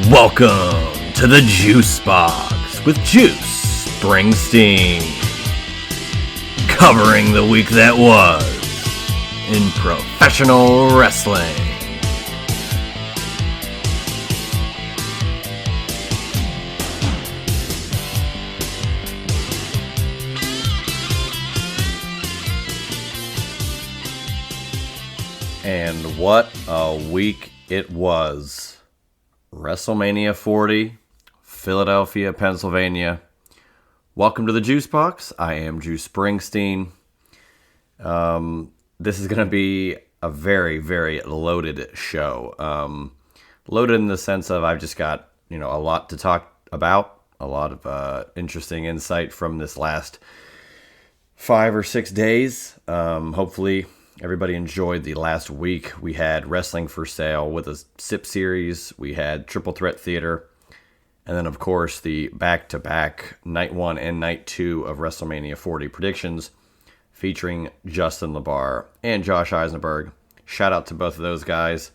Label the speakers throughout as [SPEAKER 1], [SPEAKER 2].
[SPEAKER 1] Welcome to the Juice Box with Juice Springsteen, covering the week that was in professional wrestling. And what a week it was. WrestleMania 40, Philadelphia, Pennsylvania. Welcome to the Juice Box. I am Juice Springsteen. This is going to be a very, very loaded show. Loaded in the sense of I've just got, a lot to talk about, a lot of interesting insight from this last 5 or 6 days. Hopefully everybody enjoyed the last week. We had Wrestling for Sale with a SIP series. We had Triple Threat Theater. And then, of course, the back-to-back Night 1 and Night 2 of WrestleMania 40 predictions featuring Justin LaBar and Josh Eisenberg. Shout out to both of those guys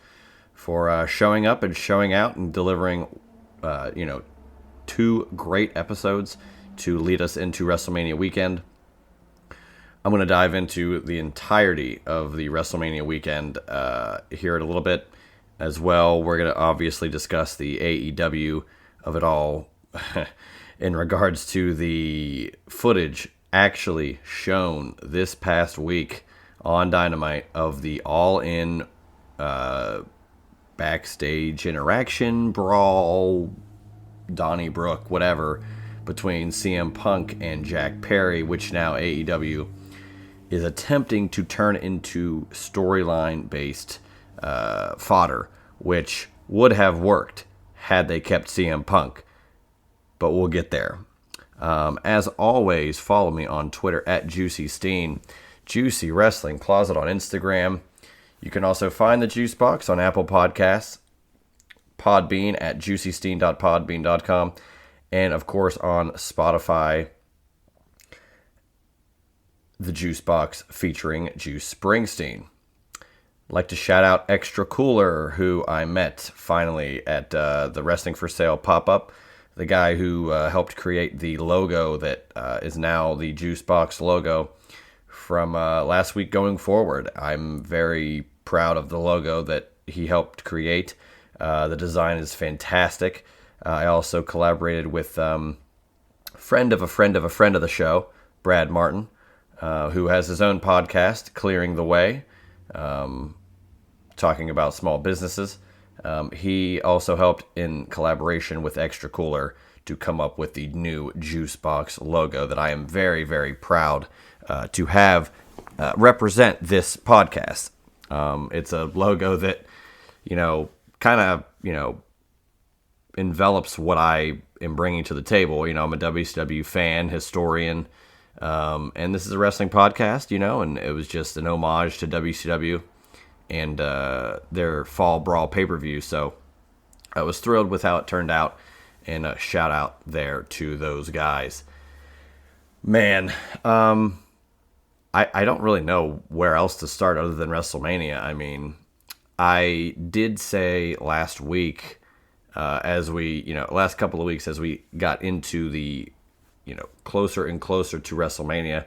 [SPEAKER 1] for showing up and showing out and delivering, 2 great episodes to lead us into WrestleMania weekend. I'm going to dive into the entirety of the WrestleMania weekend here in a little bit as well. We're going to obviously discuss the AEW of it all in regards to the footage actually shown this past week on Dynamite of the all-in backstage interaction, brawl, Donnybrook, whatever, between CM Punk and Jack Perry, which now AEW is attempting to turn into storyline-based fodder, which would have worked had they kept CM Punk, but we'll get there. As always, follow me on Twitter at JuicySteen, Juicy Wrestling Closet on Instagram. You can also find the Juice Box on Apple Podcasts, Podbean at juicysteen.podbean.com, and of course on Spotify, the Juice Box featuring Juice Springsteen. I'd like to shout out Extra Cooler, who I met finally at the Wrestling for Sale pop-up. The guy who helped create the logo that is now the Juice Box logo from last week going forward. I'm very proud of the logo that he helped create. The design is fantastic. I also collaborated with friend of a friend of a friend of the show, Brad Martin, who has his own podcast, Clearing the Way, talking about small businesses. He also helped in collaboration with Extra Cooler to come up with the new Juice Box logo that I am very, very proud to have represent this podcast. It's a logo that, kind of, envelops what I am bringing to the table. I'm a WCW fan, historian, and this is a wrestling podcast, and it was just an homage to WCW and their Fall Brawl pay-per-view. So I was thrilled with how it turned out, and a shout out there to those guys. Man, I don't really know where else to start other than WrestleMania. I mean, I did say last week, as we, last couple of weeks, as we got into the closer and closer to WrestleMania,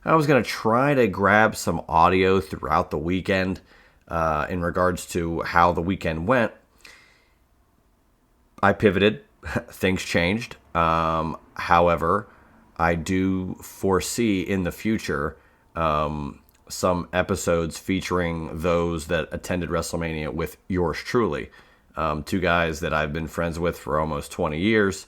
[SPEAKER 1] I was going to try to grab some audio throughout the weekend in regards to how the weekend went. I pivoted. Things changed. However, I do foresee in the future some episodes featuring those that attended WrestleMania with yours truly. 2 guys that I've been friends with for almost 20 years.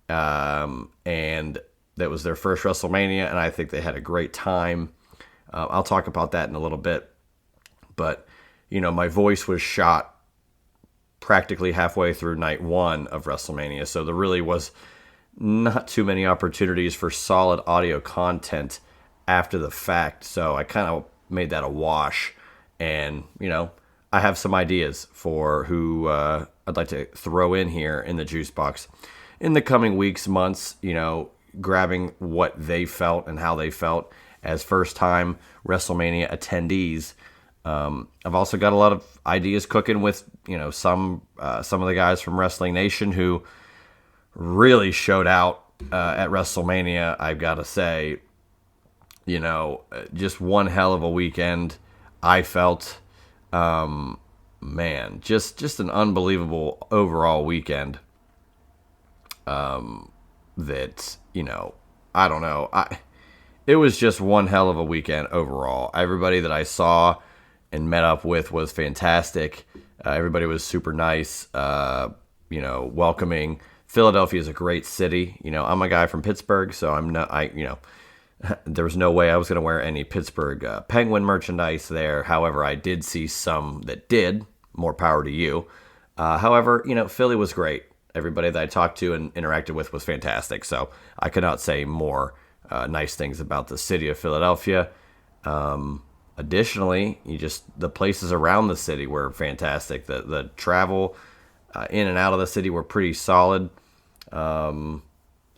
[SPEAKER 1] And that was their first WrestleMania, and I think they had a great time. I'll talk about that in a little bit. But, my voice was shot practically halfway through night 1 of WrestleMania, so there really was not too many opportunities for solid audio content after the fact. So I kind of made that a wash. And, I have some ideas for who I'd like to throw in here in the Juice Box in the coming weeks, months, grabbing what they felt and how they felt as first-time WrestleMania attendees I've also got a lot of ideas cooking with, some of the guys from Wrestling Nation who really showed out at WrestleMania. I've got to say, just one hell of a weekend. I felt, man, just an unbelievable overall weekend. That, I don't know. It was just one hell of a weekend overall. Everybody that I saw and met up with was fantastic. Everybody was super nice, welcoming. Philadelphia is a great city. I'm a guy from Pittsburgh, so there was no way I was going to wear any Pittsburgh Penguin merchandise there. However, I did see some that did. More power to you. However, Philly was great. Everybody that I talked to and interacted with was fantastic. So I could not say more nice things about the city of Philadelphia. Additionally, the places around the city were fantastic. The travel in and out of the city were pretty solid. So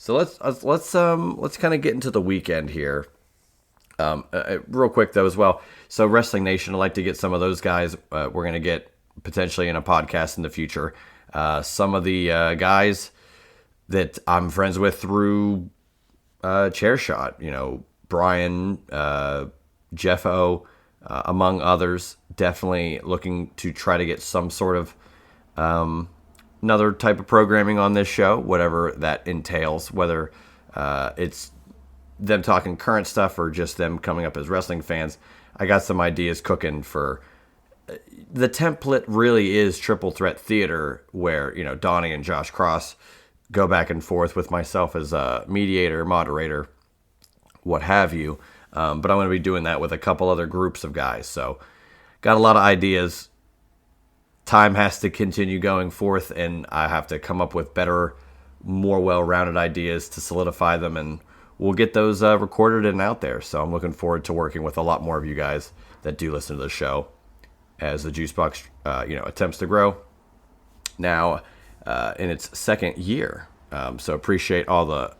[SPEAKER 1] let's kind of get into the weekend here. Real quick though as well. So Wrestling Nation, I'd like to get some of those guys. We're gonna get potentially in a podcast in the future. Some of the guys that I'm friends with through Chairshot. Brian, Jeff O, among others. Definitely looking to try to get some sort of another type of programming on this show, whatever that entails, whether it's them talking current stuff or just them coming up as wrestling fans. I got some ideas cooking for the template. Really is Triple Threat Theater, where Donnie and Josh Cross go back and forth with myself as a mediator, moderator, what have you. But I'm going to be doing that with a couple other groups of guys. So got a lot of ideas. Time has to continue going forth, and I have to come up with better, more well-rounded ideas to solidify them, and we'll get those recorded and out there. So I'm looking forward to working with a lot more of you guys that do listen to the show as the Juicebox, attempts to grow now in its second year. So appreciate all the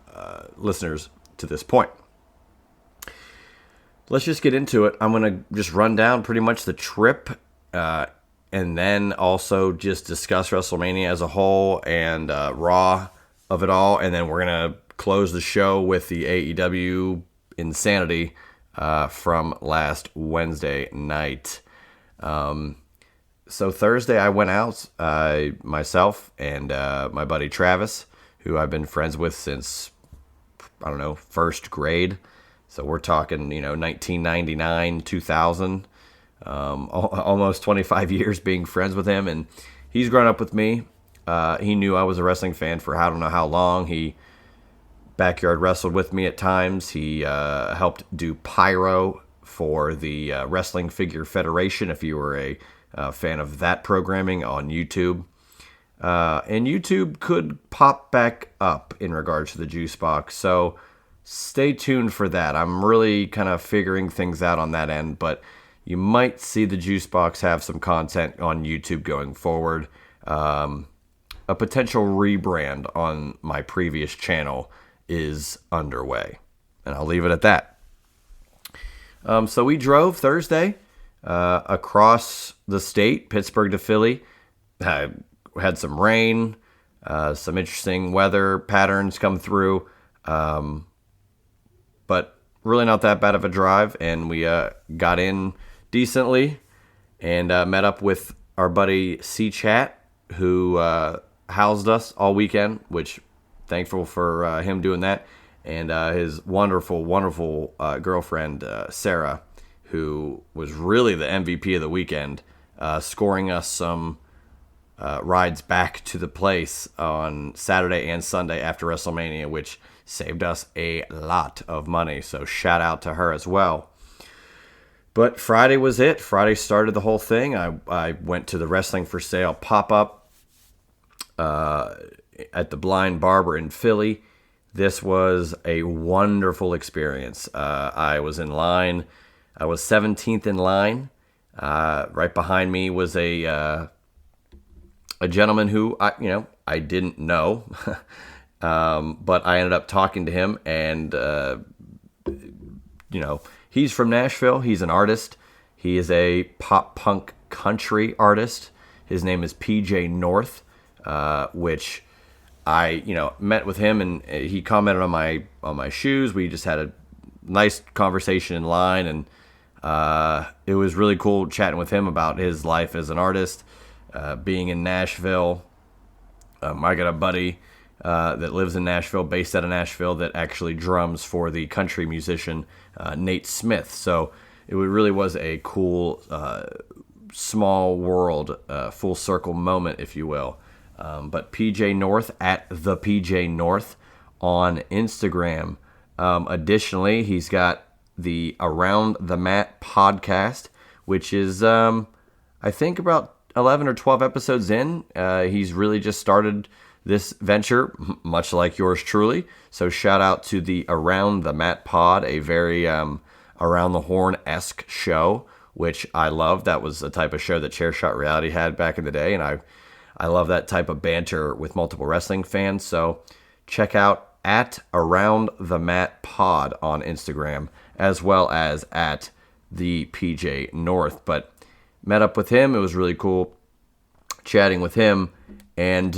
[SPEAKER 1] listeners to this point. Let's just get into it. I'm going to just run down pretty much the trip and then also just discuss WrestleMania as a whole and Raw of it all. And then we're going to close the show with the AEW insanity from last Wednesday night. So Thursday I went out, myself and my buddy Travis, who I've been friends with since, first grade. So we're talking, 1999, 2000, almost 25 years being friends with him. And he's grown up with me. He knew I was a wrestling fan for I don't know how long. He backyard wrestled with me at times. He helped do pyro for the Wrestling Figure Federation, if you were a fan of that programming on YouTube. And YouTube could pop back up in regards to the Juicebox. So stay tuned for that. I'm really kind of figuring things out on that end, but you might see the Juicebox have some content on YouTube going forward. A potential rebrand on my previous channel is underway, and I'll leave it at that. So we drove Thursday across the state, Pittsburgh to Philly. Had some rain, some interesting weather patterns come through. But really not that bad of a drive, and we got in decently and met up with our buddy C-Chat, who housed us all weekend, which thankful for him doing that, and his wonderful, wonderful girlfriend, Sarah, who was really the MVP of the weekend, scoring us some rides back to the place on Saturday and Sunday after WrestleMania, which saved us a lot of money. So shout out to her as well. But Friday was it. Friday started the whole thing. I went to the Wrestling for Sale pop-up at the Blind Barber in Philly. This was a wonderful experience. I was in line. I was 17th in line. Right behind me was a gentleman who I didn't know. But I ended up talking to him, and, he's from Nashville. He's an artist. He is a pop punk country artist. His name is PJ North, which I met with him, and he commented on my shoes. We just had a nice conversation in line, and it was really cool chatting with him about his life as an artist, being in Nashville. I got a buddy that lives in Nashville, based out of Nashville, that actually drums for the country musician Nate Smith. So it really was a cool, small world, full circle moment, if you will. But PJ North, at the PJ North on Instagram. Additionally, he's got the Around the Mat podcast, which is, I think, about 11 or 12 episodes in. He's really just started this venture, much like yours truly. So shout out to the Around the Mat pod, a very Around the Horn-esque show, which I love. That was the type of show that Chairshot Reality had back in the day, and I love that type of banter with multiple wrestling fans. So check out at Around the Mat pod on Instagram, as well as at the PJ North. But met up with him. It was really cool chatting with him. And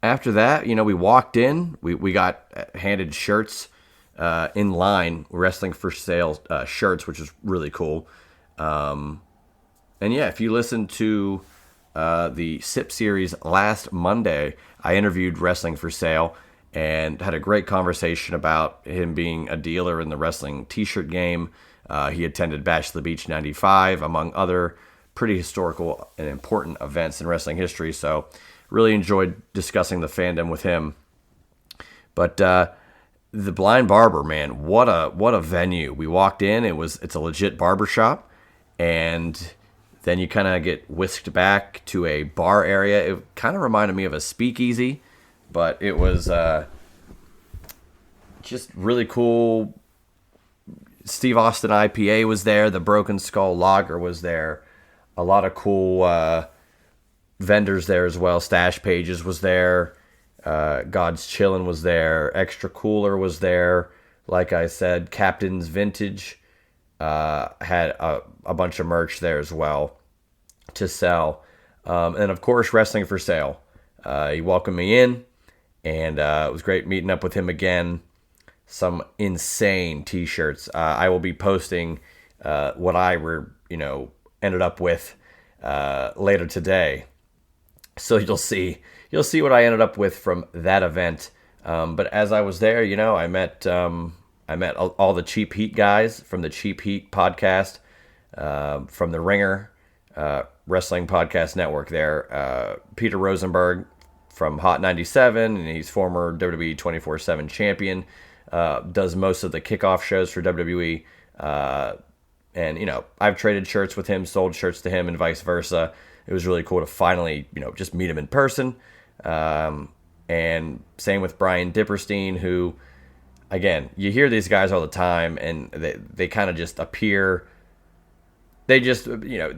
[SPEAKER 1] after that, we walked in. We got handed shirts in line, Wrestling for Sale shirts, which is really cool. And yeah, if you listen to the SIP series last Monday, I interviewed Wrestling for Sale and had a great conversation about him being a dealer in the wrestling t-shirt game. He attended Bash to the Beach 95, among other pretty historical and important events in wrestling history. So really enjoyed discussing the fandom with him. But the Blind Barber, man, what a venue. We walked in, it's a legit barbershop, and then you kind of get whisked back to a bar area. It kind of reminded me of a speakeasy, but it was just really cool. Steve Austin IPA was there. The Broken Skull Lager was there. A lot of cool vendors there as well. Stash Pages was there. God's Chillin' was there. Extra Cooler was there. Like I said, Captain's Vintage had a bunch of merch there as well to sell. And of course, Wrestling for Sale. He welcomed me in, and it was great meeting up with him again. Some insane t-shirts. I will be posting what I ended up with later today. So you'll see what I ended up with from that event. But as I was there, I met all the Cheap Heat guys from the Cheap Heat podcast, from the Ringer Wrestling Podcast Network there. Peter Rosenberg from Hot 97, and he's former WWE 24/7 champion. Does most of the kickoff shows for WWE. And, I've traded shirts with him, sold shirts to him, and vice versa. It was really cool to finally, just meet him in person. And same with Brian Dipperstein, who, again, you hear these guys all the time, and they kind of just appear. They just,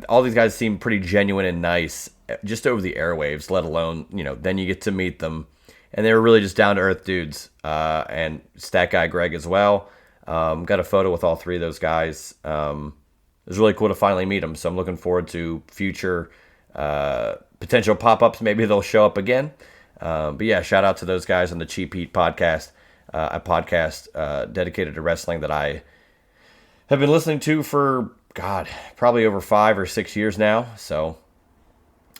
[SPEAKER 1] all these guys seem pretty genuine and nice just over the airwaves, let alone, then you get to meet them. And they were really just down-to-earth dudes. And Stat Guy Greg as well. Got a photo with all three of those guys. It was really cool to finally meet them. So I'm looking forward to future potential pop-ups. Maybe they'll show up again. But yeah, shout out to those guys on the Cheap Heat podcast. A podcast dedicated to wrestling that I have been listening to for, probably over 5 or 6 years now. So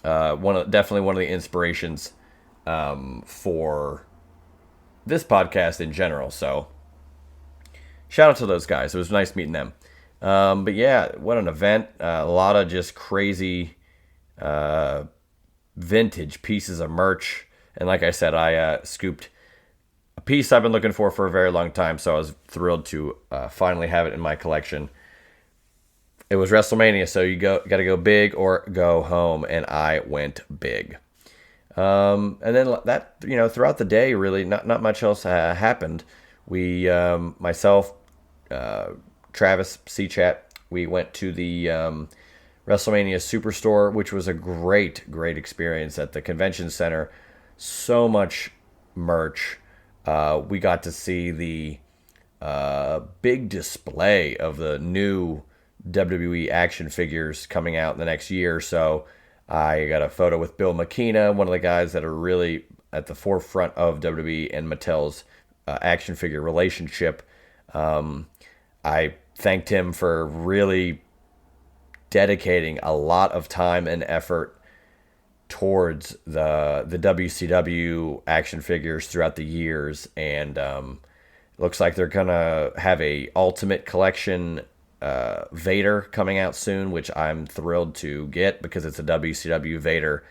[SPEAKER 1] definitely one of the inspirations for this podcast in general. So shout out to those guys. It was nice meeting them. But yeah, what an event. A lot of just crazy vintage pieces of merch. And like I said, I scooped a piece I've been looking for a very long time. So I was thrilled to finally have it in my collection. It was WrestleMania, so you got to go big or go home, and I went big. And then that, throughout the day, really not much else happened. We, myself, Travis, C-Chat, we went to the WrestleMania Superstore, which was a great experience at the convention center. So much merch. We got to see the big display of the new WWE action figures coming out in the next year or so. I got a photo with Bill McKenna, one of the guys that are really at the forefront of WWE and Mattel's action figure relationship. I thanked him for really dedicating a lot of time and effort towards the WCW action figures throughout the years, and looks like they're gonna have a Ultimate Collection Vader coming out soon, which I'm thrilled to get because it's a WCW Vader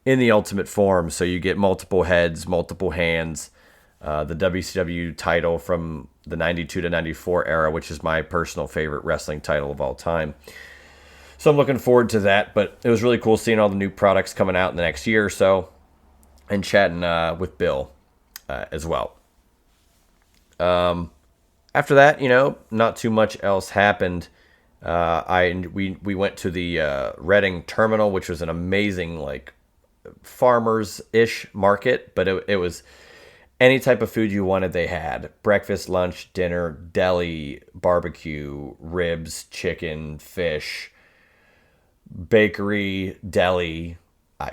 [SPEAKER 1] in the Ultimate form. So you get multiple heads, multiple hands, the WCW title from the 92 to 94 era, which is my personal favorite wrestling title of all time. So I'm looking forward to that, but it was really cool seeing all the new products coming out in the next year or so and chatting with Bill as well. After that, not too much else happened. We went to the Reading Terminal, which was an amazing farmers-ish market, but it was any type of food you wanted, they had. Breakfast, lunch, dinner, deli, barbecue, ribs, chicken, fish, bakery, deli,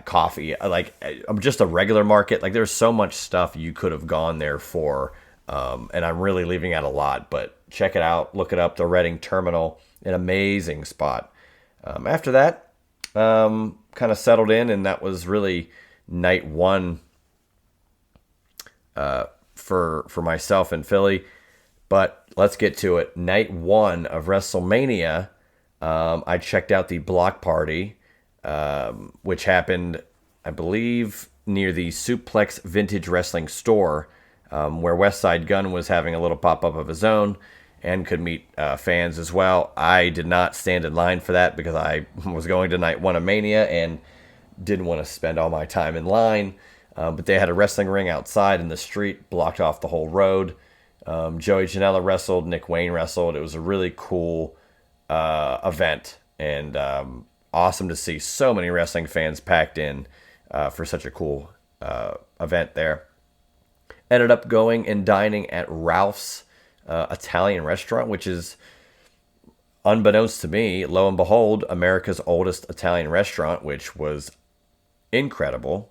[SPEAKER 1] coffee. I'm just a regular market. There's so much stuff you could have gone there for, and I'm really leaving out a lot. But check it out, look it up. The Reading Terminal, an amazing spot. After that, kind of settled in, and that was really night one for myself in Philly. But let's get to it. Night one of WrestleMania. I checked out the block party, which happened, I believe, near the Suplex Vintage Wrestling store, where Westside Gunn was having a little pop-up of his own and could meet fans as well. I did not stand in line for that because I was going to night one of Mania and didn't want to spend all my time in line. But they had a wrestling ring outside in the street, blocked off the whole road. Joey Janela wrestled, Nick Wayne wrestled. It was a really cool event, and awesome to see so many wrestling fans packed in for such a cool event there. Ended up going and dining at Ralph's Italian restaurant, which is, unbeknownst to me, lo and behold, America's oldest Italian restaurant, which was incredible.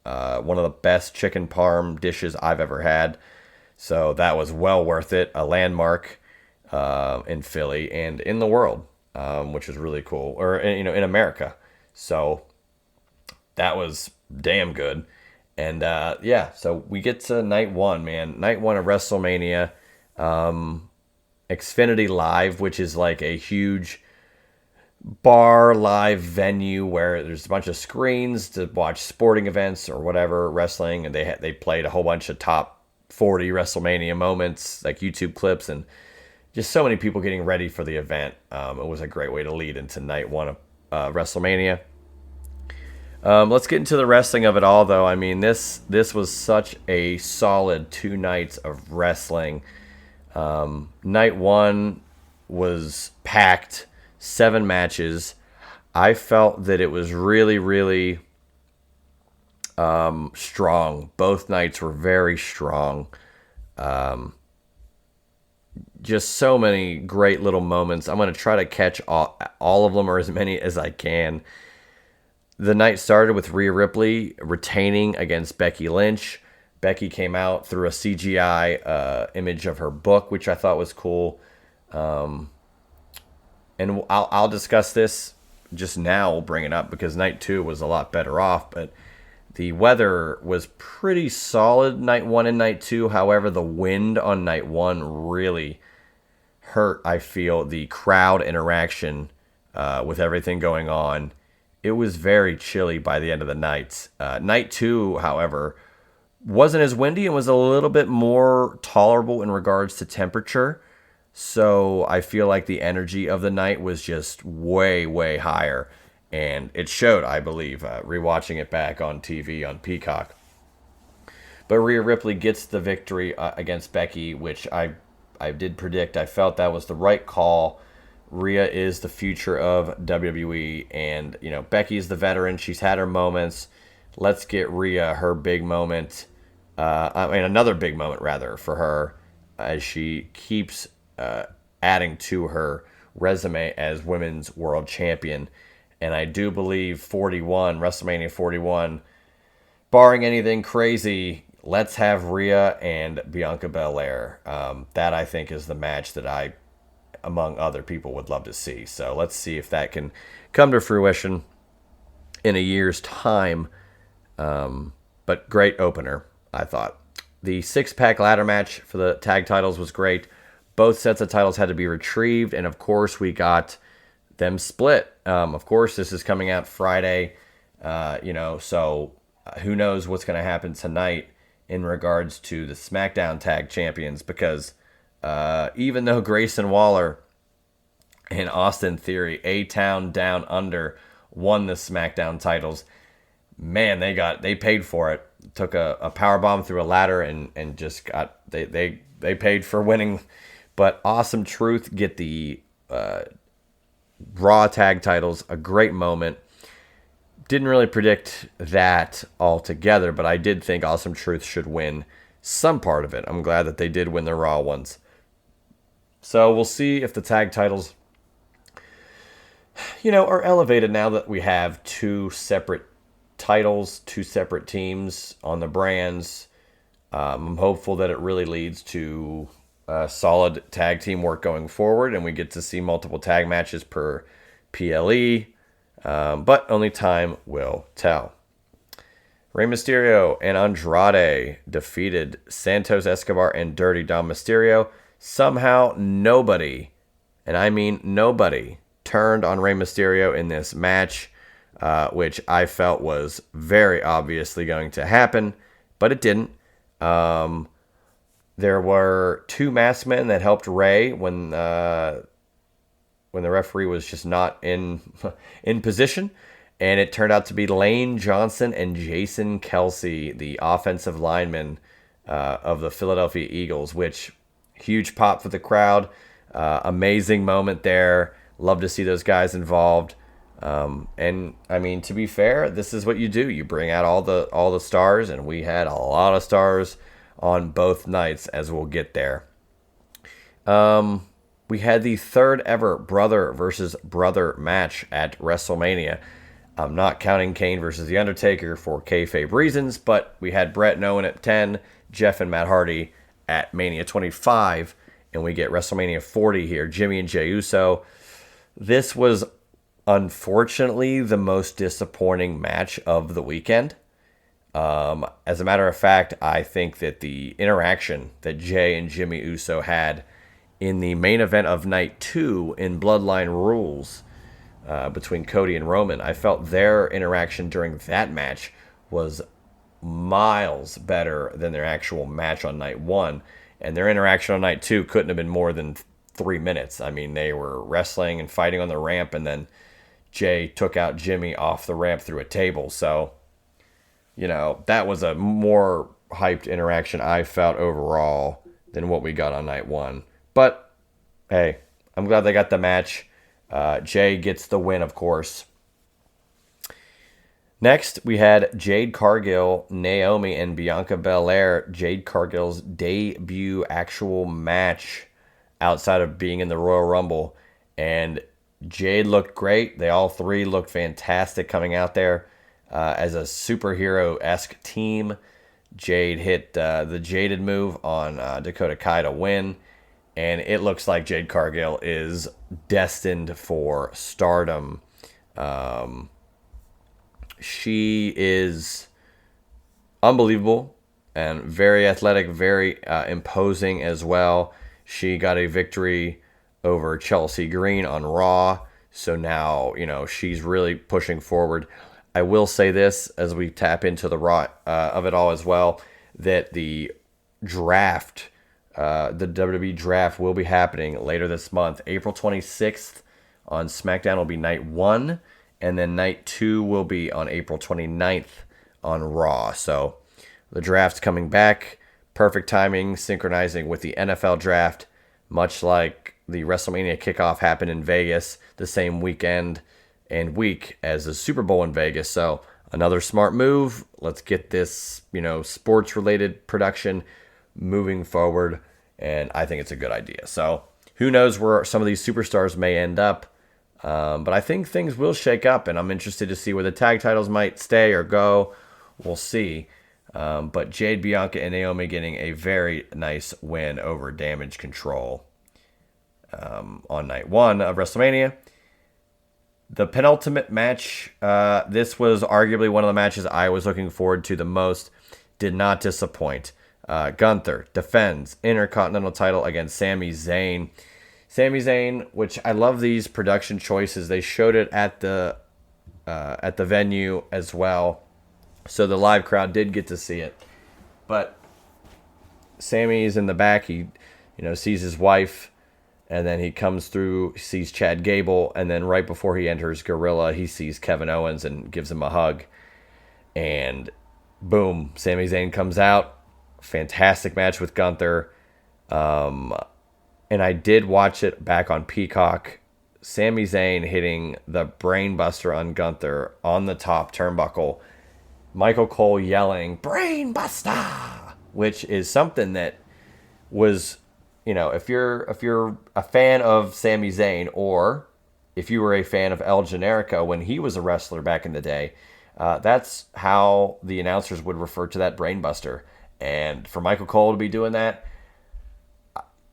[SPEAKER 1] One of the best chicken parm dishes I've ever had. So that was well worth it. A landmark in Philly and in the world, which is really cool, or in America. So that was damn good. And so we get to night one, man. Night one of WrestleMania, Xfinity Live, which is like a huge bar live venue where there's a bunch of screens to watch sporting events or whatever, wrestling, and they played a whole bunch of top 40 WrestleMania moments, like YouTube clips, and just so many people getting ready for the event. It was a great way to lead into night one of WrestleMania. Let's get into the wrestling of it all, though. I mean, this was such a solid 2 nights of wrestling. Night one was packed, 7 matches. I felt that it was really, really strong. Both nights were very strong. Just so many great little moments. I'm going to try to catch all of them, or as many as I can. The night started with Rhea Ripley retaining against Becky Lynch. Becky came out through a CGI image of her book, which I thought was cool. And I'll discuss this just now. We'll bring it up because night 2 was a lot better off. But the weather was pretty solid night 1 and night 2. However, the wind on night 1 really hurt, I feel, the crowd interaction with everything going on. It was very chilly by the end of the night. Night 2, however, wasn't as windy and was a little bit more tolerable in regards to temperature. So I feel like the energy of the night was just way, way higher. And it showed, I believe, rewatching it back on TV on Peacock. But Rhea Ripley gets the victory against Becky, which I did predict. I felt that was the right call. Rhea is the future of WWE, and Becky's the veteran. She's had her moments. Let's get Rhea her big moment. Another big moment rather for her, as she keeps adding to her resume as women's world champion. And I do believe WrestleMania 41, barring anything crazy, let's have Rhea and Bianca Belair. That I think is the match that I, among other people, would love to see. So let's see if that can come to fruition in a year's time. But great opener, I thought. The six-pack ladder match for the tag titles was great. Both sets of titles had to be retrieved, and of course we got them split. Of course, this is coming out Friday, so who knows what's going to happen tonight in regards to the SmackDown Tag Champions, because even though Grayson Waller and Austin Theory, A-Town Down Under, won the SmackDown titles, man, they paid for it. Took a power bomb through a ladder and just got they paid for winning. But Awesome Truth get the Raw tag titles, a great moment. Didn't really predict that altogether, but I did think Awesome Truth should win some part of it. I'm glad that they did win the Raw ones. So we'll see if the tag titles, are elevated now that we have two separate titles, two separate teams on the brands. I'm hopeful that it really leads to solid tag team work going forward, and we get to see multiple tag matches per PLE, but only time will tell. Rey Mysterio and Andrade defeated Santos Escobar and Dirty Dom Mysterio. Somehow nobody, and I mean nobody, turned on Rey Mysterio in this match, which I felt was very obviously going to happen, but it didn't. There were two masked men that helped Rey when the referee was just not in position, and it turned out to be Lane Johnson and Jason Kelsey, the offensive linemen of the Philadelphia Eagles, which huge pop for the crowd. Amazing moment there. Love to see those guys involved. And I mean, to be fair, this is what you do. You bring out all the stars, and we had a lot of stars on both nights, as we'll get there. We had the third ever brother versus brother match at WrestleMania. I'm not counting Kane versus The Undertaker for kayfabe reasons, but we had Brett and Owen at 10, Jeff and Matt Hardy at Mania 25, and we get WrestleMania 40 here, Jimmy and Jey Uso. This was unfortunately the most disappointing match of the weekend. As a matter of fact, I think that the interaction that Jey and Jimmy Uso had in the main event of night 2 in Bloodline Rules between Cody and Roman, I felt their interaction during that match was miles better than their actual match on night 1. And their interaction on night 2 couldn't have been more than 3 minutes. I mean, they were wrestling and fighting on the ramp, and then Jey took out Jimmy off the ramp through a table. So, that was a more hyped interaction I felt overall than what we got on night 1. But, hey, I'm glad they got the match. Jey gets the win, of course. Next, we had Jade Cargill, Naomi, and Bianca Belair. Jade Cargill's debut actual match outside of being in the Royal Rumble. And Jade looked great. They all three looked fantastic coming out there as a superhero-esque team. Jade hit the Jaded move on Dakota Kai to win. And it looks like Jade Cargill is destined for stardom. She is unbelievable and very athletic, very imposing as well. She got a victory over Chelsea Green on Raw. So now, she's really pushing forward. I will say this as we tap into the Raw of it all as well, that the draft, the WWE draft will be happening later this month. April 26th on SmackDown will be night 1. And then night 2 will be on April 29th on Raw. So the draft's coming back. Perfect timing, synchronizing with the NFL draft, much like the WrestleMania kickoff happened in Vegas the same weekend and week as the Super Bowl in Vegas. So another smart move. Let's get this, sports-related production moving forward. And I think it's a good idea. So who knows where some of these superstars may end up. But I think things will shake up, and I'm interested to see where the tag titles might stay or go. We'll see. But Jade, Bianca, and Naomi getting a very nice win over Damage Control on night 1 of WrestleMania. The penultimate match, this was arguably one of the matches I was looking forward to the most. Did not disappoint. Gunther defends Intercontinental title against Sami Zayn. Sami Zayn, which I love these production choices. They showed it at the venue as well, so the live crowd did get to see it. But Sami is in the back. He, sees his wife. And then he comes through, sees Chad Gable, and then right before he enters Gorilla, he sees Kevin Owens and gives him a hug. And boom, Sami Zayn comes out. Fantastic match with Gunther. And I did watch it back on Peacock. Sami Zayn hitting the brain buster on Gunther on the top turnbuckle. Michael Cole yelling, "Brain buster!" Which is something that was... if you're a fan of Sami Zayn, or if you were a fan of El Generico when he was a wrestler back in the day, that's how the announcers would refer to that brainbuster. And for Michael Cole to be doing that,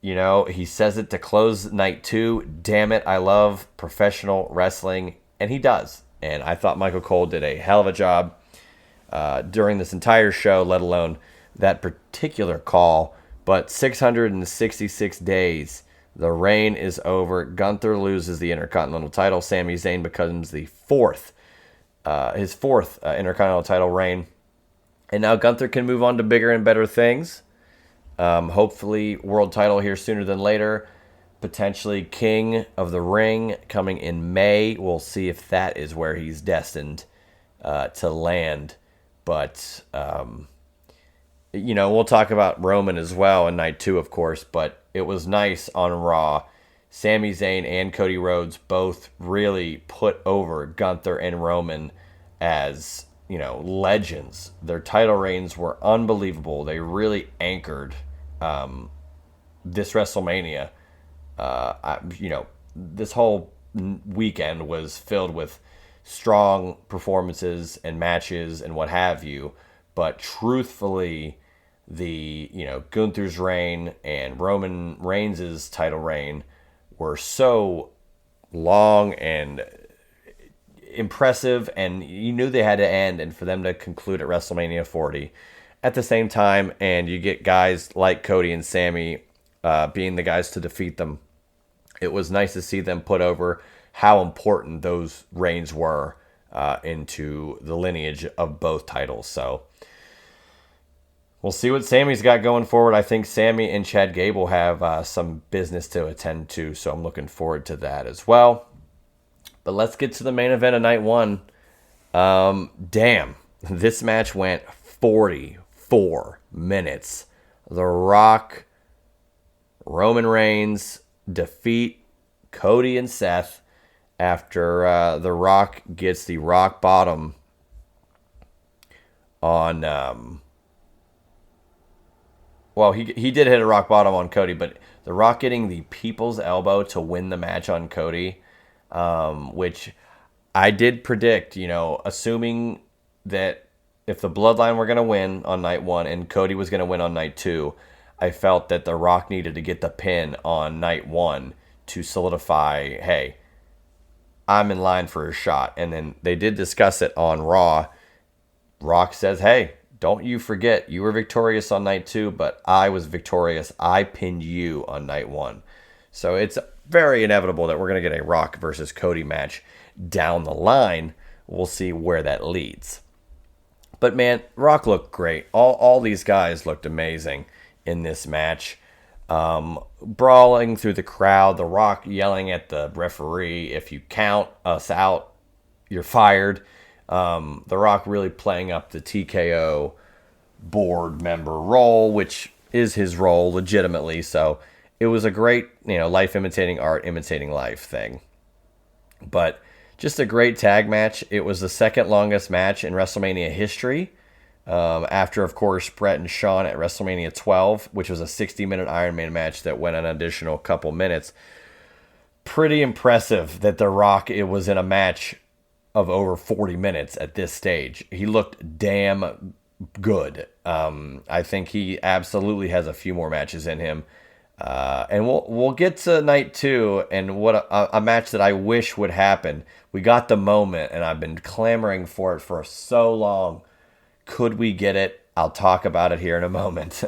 [SPEAKER 1] he says it to close night 2. Damn it, I love professional wrestling, and he does. And I thought Michael Cole did a hell of a job during this entire show, let alone that particular call. But 666 days, the reign is over. Gunther loses the Intercontinental title. Sami Zayn becomes his fourth Intercontinental title reign. And now Gunther can move on to bigger and better things. Hopefully, world title here sooner than later. Potentially King of the Ring coming in May. We'll see if that is where he's destined to land. But... we'll talk about Roman as well in night 2, of course, but it was nice on Raw. Sami Zayn and Cody Rhodes both really put over Gunther and Roman as, legends. Their title reigns were unbelievable. They really anchored this WrestleMania. This whole weekend was filled with strong performances and matches and what have you. But truthfully, the Gunther's reign and Roman Reigns' title reign were so long and impressive, and you knew they had to end, and for them to conclude at WrestleMania 40 at the same time, and you get guys like Cody and Sami being the guys to defeat them. It was nice to see them put over how important those reigns were into the lineage of both titles. So we'll see what Sami's got going forward. I think Sami and Chad Gable have some business to attend to, so I'm looking forward to that as well. But let's get to the main event of night 1. Damn, this match went 44 minutes. The Rock, Roman Reigns defeat Cody and Seth after The Rock gets the rock bottom on... Well, he did hit a rock bottom on Cody, but The Rock getting the people's elbow to win the match on Cody, which I did predict, assuming that if the Bloodline were going to win on night 1 and Cody was going to win on night 2, I felt that The Rock needed to get the pin on night 1 to solidify, hey, I'm in line for a shot. And then they did discuss it on Raw. Rock says, hey, don't you forget, you were victorious on night 2, but I was victorious. I pinned you on night 1. So it's very inevitable that we're going to get a Rock versus Cody match down the line. We'll see where that leads. But man, Rock looked great. All these guys looked amazing in this match. Brawling through the crowd, The Rock yelling at the referee, if you count us out, you're fired. The Rock really playing up the TKO board member role, which is his role legitimately. So it was a great, life imitating art, imitating life thing. But just a great tag match. It was the second longest match in WrestleMania history. after, of course, Brett and Shawn at WrestleMania 12, which was a 60-minute Iron Man match that went an additional couple minutes. Pretty impressive that The Rock, it was in a match of over 40 minutes at this stage. He looked damn good. I think he absolutely has a few more matches in him. And we'll get to night 2 and what a match that I wish would happen. We got the moment, and I've been clamoring for it for so long. Could we get it? I'll talk about it here in a moment.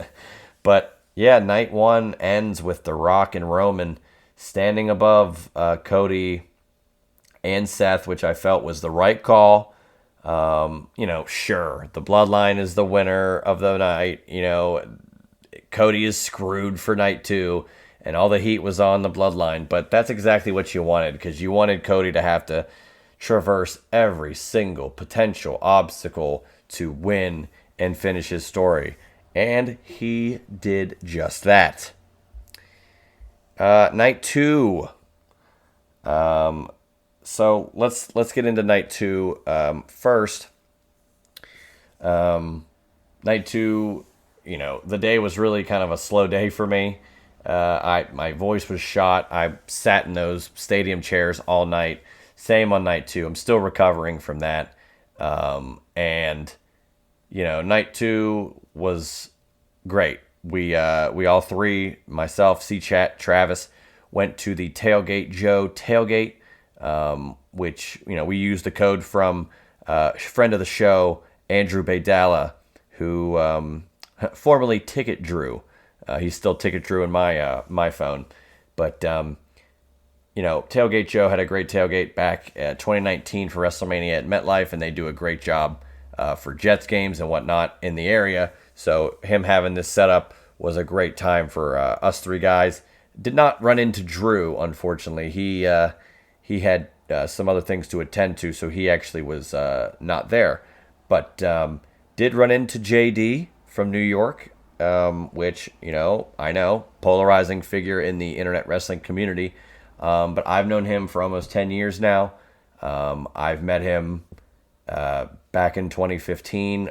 [SPEAKER 1] But yeah, night 1 ends with The Rock and Roman standing above Cody and Seth, which I felt was the right call. Sure, the Bloodline is the winner of the night. Cody is screwed for night 2, and all the heat was on the Bloodline. But that's exactly what you wanted, because you wanted Cody to have to traverse every single potential obstacle to win and finish his story. And he did just that. Night 2. So let's get into night 2 first. Night 2, the day was really kind of a slow day for me. My voice was shot. I sat in those stadium chairs all night. Same on night 2. I'm still recovering from that. And night 2 was great. We all three, myself, C-Chat, Travis, went to the Tailgate Joe tailgate, which, we used the code from friend of the show, Andrew Baydala, who formerly Ticket Drew. He's still Ticket Drew in my phone. But, Tailgate Joe had a great tailgate back at 2019 for WrestleMania at MetLife, and they do a great job for Jets games and whatnot in the area. So him having this setup was a great time for us three guys. Did not run into Drew, unfortunately. He had some other things to attend to, so he actually was not there. But did run into JD from New York, which, I know, polarizing figure in the internet wrestling community. But I've known him for almost 10 years now. I've met him back in 2015.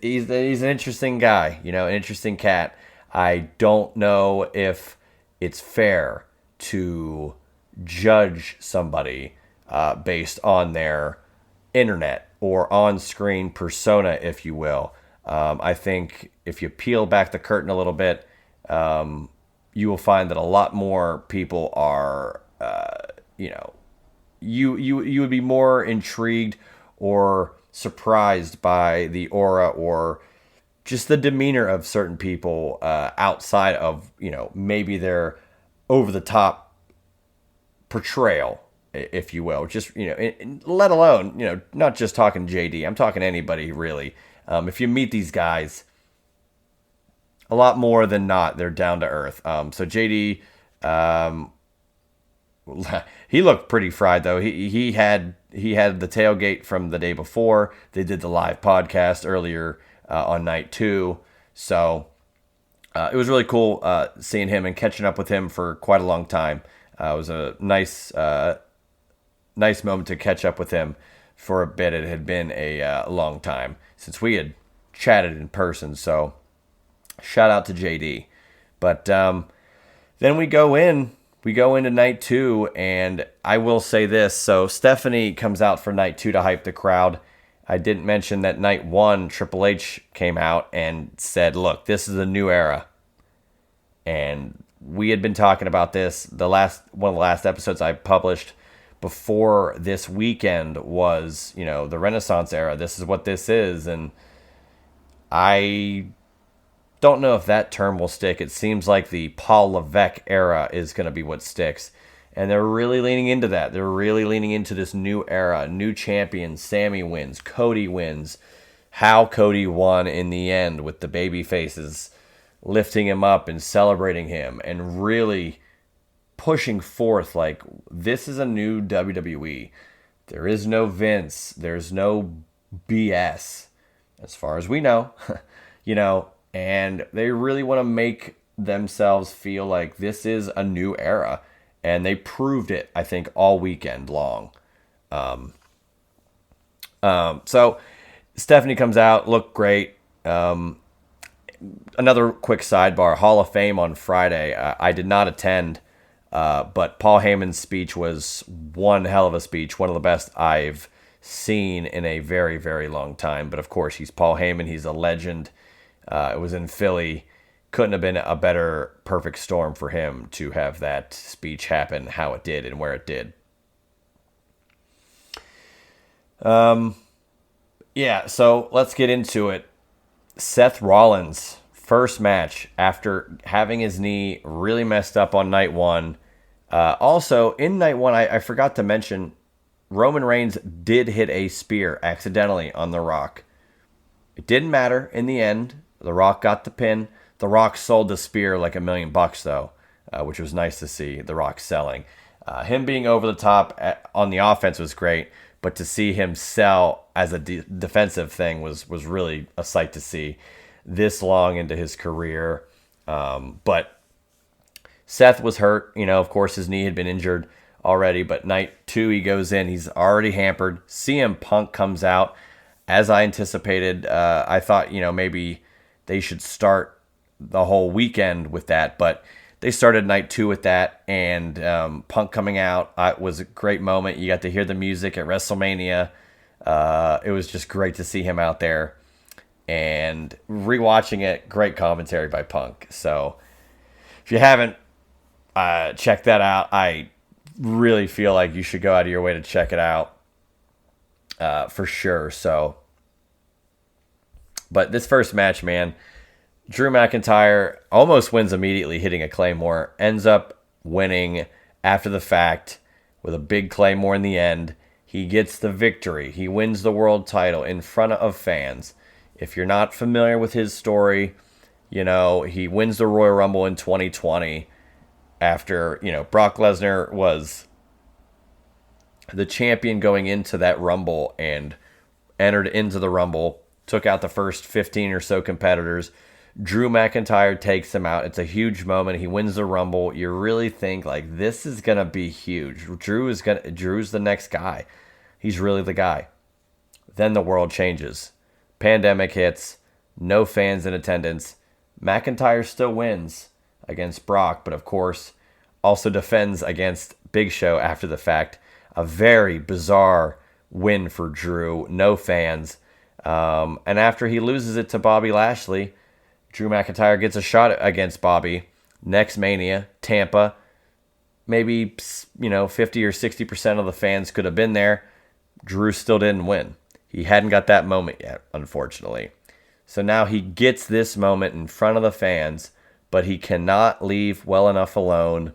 [SPEAKER 1] He's an interesting guy, an interesting cat. I don't know if it's fair to judge somebody based on their internet or on-screen persona, if you will. I think if you peel back the curtain a little bit, you will find that a lot more people are, you would be more intrigued or surprised by the aura or just the demeanor of certain people outside of, maybe their over-the-top portrayal, if you will. Just, let alone, not just talking JD. I'm talking anybody, really. If you meet these guys, a lot more than not, they're down to earth. So JD, he looked pretty fried though. He had the tailgate from the day before. They did the live podcast earlier on night 2. So it was really cool seeing him and catching up with him for quite a long time. It was a nice moment to catch up with him for a bit. It had been a long time since we had chatted in person. So shout out to JD. But then we go into night 2, and I will say this. So Stephanie comes out for night 2 to hype the crowd. I didn't mention that night 1, Triple H came out and said, look, this is a new era. And we had been talking about this. One of the last episodes I published before this weekend was, the Renaissance era. This is what this is. And I don't know if that term will stick. It seems like the Paul Levesque era is going to be what sticks. And they're really leaning into that. They're really leaning into this new era. New champions. Sammy wins. Cody wins. How Cody won in the end with the baby faces lifting him up and celebrating him and really pushing forth like this is a new WWE. There is no Vince. There's no BS as far as we know. And they really want to make themselves feel like this is a new era. And they proved it, I think, all weekend long. So Stephanie comes out, looked great. Another quick sidebar: Hall of Fame on Friday. I did not attend, but Paul Heyman's speech was one hell of a speech, one of the best I've seen in a very, very long time. But of course, he's Paul Heyman. He's a legend. It was in Philly. Couldn't have been a better perfect storm for him to have that speech happen how it did and where it did. Yeah, so let's get into it. Seth Rollins, first match after having his knee really messed up on night one. Also, in night one, I forgot to mention, Roman Reigns did hit a spear accidentally on The Rock. It didn't matter in the end. The Rock got the pin. The Rock sold the spear like $1 million, though, which was nice to see The Rock selling. Him being over the top on the offense was great, but to see him sell as a defensive thing was really a sight to see this long into his career. But Seth was hurt. Of course, his knee had been injured already, but night two, he goes in. He's already hampered. CM Punk comes out. As I anticipated, I thought, maybe they should start the whole weekend with that, but they started night two with that, and Punk coming out was a great moment. You got to hear the music at WrestleMania. It was just great to see him out there, and rewatching it, great commentary by Punk. So if you haven't checked that out, I really feel like you should go out of your way to check it out for sure. So, but this first match, man, Drew McIntyre almost wins immediately, hitting a Claymore, ends up winning after the fact with a big Claymore in the end. He gets the victory. He wins the world title in front of fans. If you're not familiar with his story, he wins the Royal Rumble in 2020 after, Brock Lesnar was the champion going into that Rumble and entered into the Rumble, took out the first 15 or so competitors. Drew McIntyre takes him out. It's a huge moment. He wins the Rumble. You really think like this is gonna be huge. Drew's the next guy. He's really the guy. Then the world changes. Pandemic hits. No fans in attendance. McIntyre still wins against Brock, but of course also defends against Big Show after the fact. A very bizarre win for Drew. No fans. And after he loses it to Bobby Lashley, Drew McIntyre gets a shot against Bobby. Next Mania, Tampa. Maybe, 50 or 60% of the fans could have been there. Drew still didn't win. He hadn't got that moment yet, unfortunately. So now he gets this moment in front of the fans, but he cannot leave well enough alone.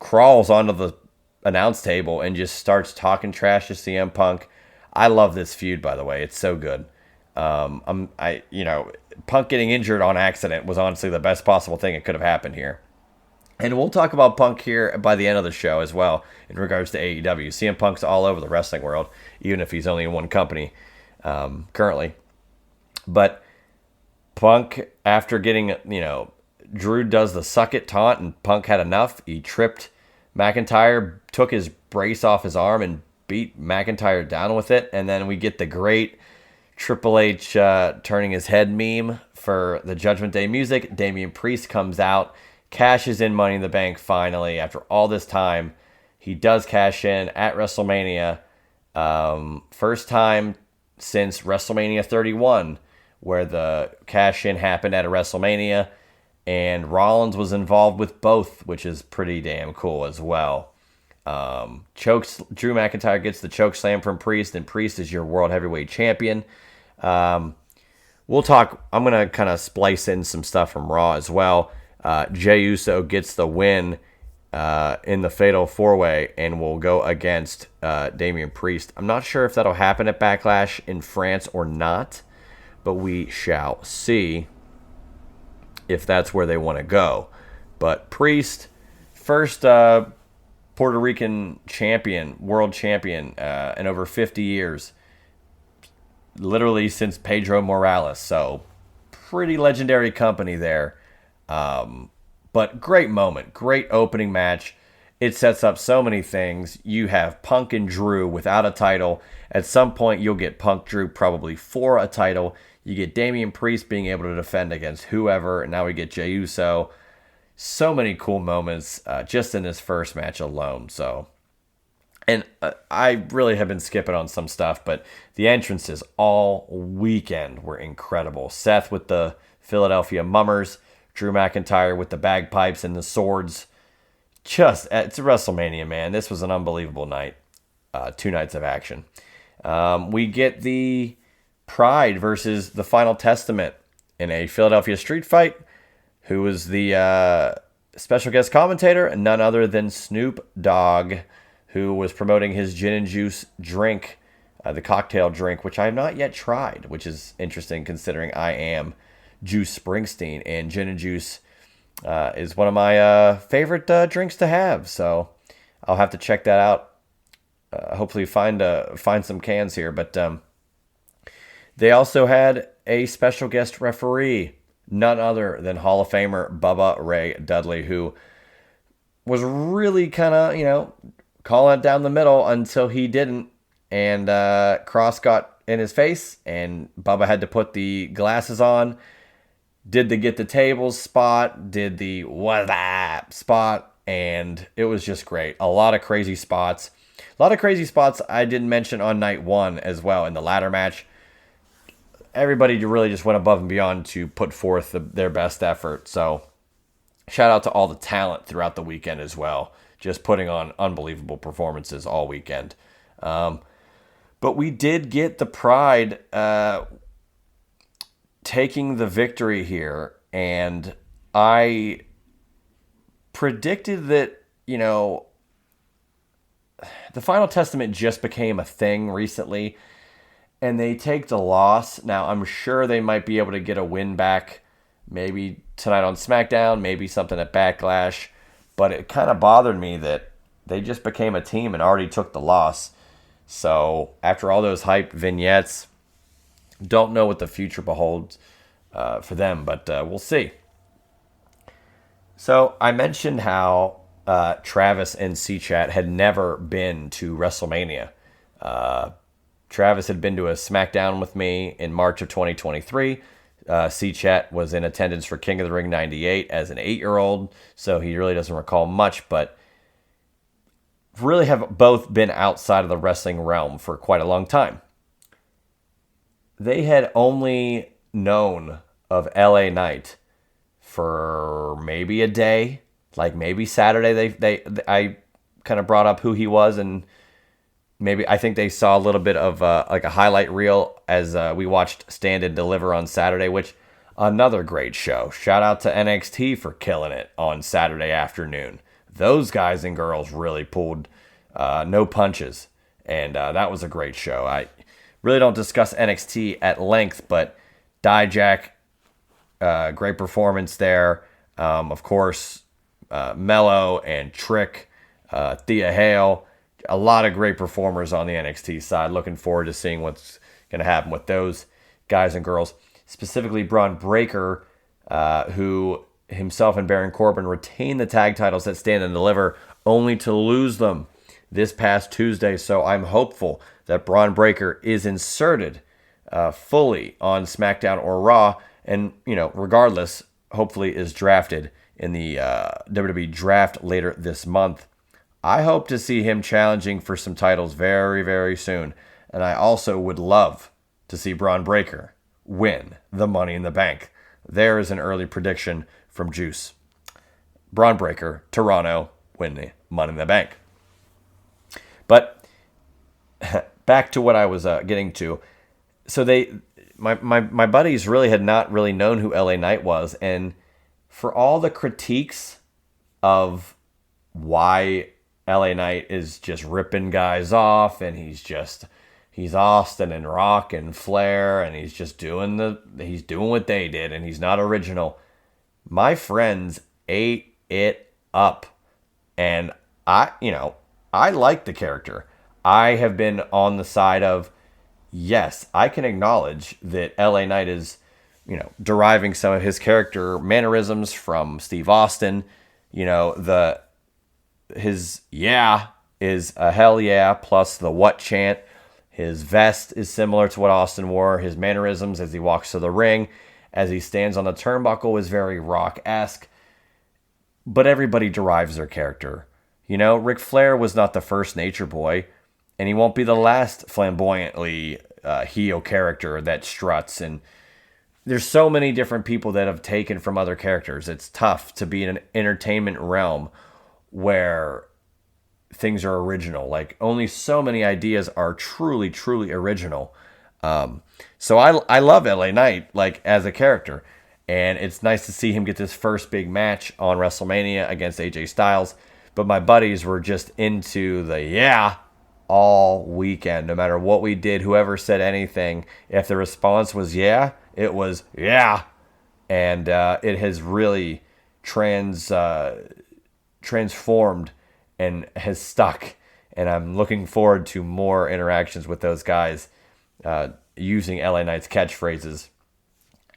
[SPEAKER 1] Crawls onto the announce table and just starts talking trash to CM Punk. I love this feud, by the way. It's so good. Punk getting injured on accident was honestly the best possible thing that could have happened here. And we'll talk about Punk here by the end of the show as well in regards to AEW. CM Punk's all over the wrestling world, even if he's only in one company currently. But Punk, after getting, Drew does the suck it taunt and Punk had enough. He tripped McIntyre, took his brace off his arm and beat McIntyre down with it. And then we get the great Triple H turning his head meme for the Judgment Day music. Damian Priest comes out, cashes in Money in the Bank finally. After all this time, he does cash in at WrestleMania. First time since WrestleMania 31 where the cash-in happened at a WrestleMania. And Rollins was involved with both, which is pretty damn cool as well. Drew McIntyre gets the choke slam from Priest, and Priest is your World Heavyweight Champion. We'll talk. I'm going to kind of splice in some stuff from Raw as well. Jey Uso gets the win in the Fatal 4-Way and will go against Damian Priest. I'm not sure if that'll happen at Backlash in France or not, but we shall see if that's where they want to go. But Priest, first Puerto Rican champion, world champion in over 50 years. Literally since Pedro Morales. So pretty legendary company there. But great moment. Great opening match. it sets up so many things. You have Punk and Drew without a title. At some point, you'll get Punk Drew probably for a title. You get Damian Priest being able to defend against whoever, and now we get Jey Uso. So many cool moments just in this first match alone. So, and I really have been skipping on some stuff, but the entrances all weekend were incredible. Seth with the Philadelphia Mummers, Drew McIntyre with the bagpipes and the swords. It's a WrestleMania, man. This was an unbelievable night. 2 nights of action. We get the Pride versus the Final Testament in a Philadelphia street fight. Who was the special guest commentator? And none other than Snoop Dogg, who was promoting his gin and juice drink, the cocktail drink, which I have not yet tried, which is interesting considering I am Juice Springsteen, and gin and juice is one of my favorite drinks to have. So I'll have to check that out. Hopefully find some cans here. But they also had a special guest referee, none other than Hall of Famer Bubba Ray Dudley, who was really kind of, calling it down the middle until he didn't. And Cross got in his face, and Bubba had to put the glasses on. Did the get the tables spot, did the what that spot, and it was just great. A lot of crazy spots. A lot of crazy spots I didn't mention on night 1 as well in the ladder match. Everybody really just went above and beyond to put forth their best effort. So shout out to all the talent throughout the weekend as well. Just putting on unbelievable performances all weekend. But we did get the Pride taking the victory here. And I predicted that, the Final Testament just became a thing recently. And they take the loss. Now, I'm sure they might be able to get a win back maybe tonight on SmackDown, maybe something at Backlash. But it kind of bothered me that they just became a team and already took the loss. So after all those hype vignettes, don't know what the future beholds for them, but we'll see. So I mentioned how Travis and C-Chat had never been to WrestleMania. Travis had been to a SmackDown with me in March of 2023. C-Chat was in attendance for King of the Ring 98 as an 8-year-old, so he really doesn't recall much, but really have both been outside of the wrestling realm for quite a long time. They had only known of LA Knight for maybe a day, like maybe Saturday. I kind of brought up who he was, and maybe I think they saw a little bit of like a highlight reel as we watched Stand and Deliver on Saturday, which another great show. Shout out to NXT for killing it on Saturday afternoon. Those guys and girls really pulled no punches, and that was a great show. I really don't discuss NXT at length, but Dijak, great performance there. Of course, Mello and Trick, Thea Hale. A lot of great performers on the NXT side. Looking forward to seeing what's going to happen with those guys and girls. Specifically, Braun Breaker, who himself and Baron Corbin retained the tag titles at Stand and Deliver, only to lose them this past Tuesday. So I'm hopeful that Braun Breaker is inserted fully on SmackDown or Raw, and regardless, hopefully is drafted in the WWE draft later this month. I hope to see him challenging for some titles very, very soon. And I also would love to see Braun Breaker win the Money in the Bank. There is an early prediction from Juice. Braun Breaker, Toronto, win the Money in the Bank. But back to what I was getting to. So my buddies really had not really known who LA Knight was. And for all the critiques of why LA Knight is just ripping guys off, and he's Austin and Rock and Flair, and he's just doing what they did, and he's not original. My friends ate it up, and I like the character. I have been on the side of, yes, I can acknowledge that LA Knight is, deriving some of his character mannerisms from Steve Austin, his yeah is a hell yeah plus the what chant. His vest is similar to what Austin wore. His mannerisms as he walks to the ring, as he stands on the turnbuckle, is very Rock-esque. But everybody derives their character. You know, Ric Flair was not the first Nature Boy, and he won't be the last flamboyantly heel character that struts. And there's so many different people that have taken from other characters. It's tough to be in an entertainment realm where things are original. Like, only so many ideas are truly, truly original. So I love LA Knight, like, as a character. And it's nice to see him get this first big match on WrestleMania against AJ Styles. But my buddies were just into the yeah all weekend. No matter what we did, whoever said anything, if the response was yeah, it was yeah. And it has really transformed and has stuck. And I'm looking forward to more interactions with those guys using LA Knight's catchphrases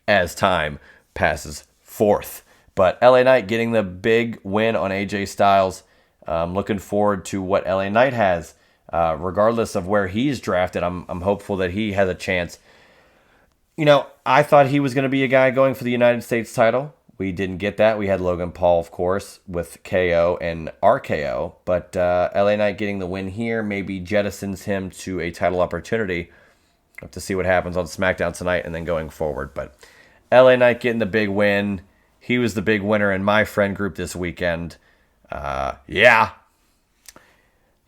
[SPEAKER 1] as time passes forth. But LA Knight getting the big win on AJ Styles. Looking forward to what LA Knight has. Regardless of where he's drafted, I'm hopeful that he has a chance. You know, I thought he was going to be a guy going for the United States title. We didn't get that. We had Logan Paul, of course, with KO and RKO. But LA Knight getting the win here maybe jettisons him to a title opportunity. Have to see what happens on SmackDown tonight and then going forward. But LA Knight getting the big win. He was the big winner in my friend group this weekend. Yeah.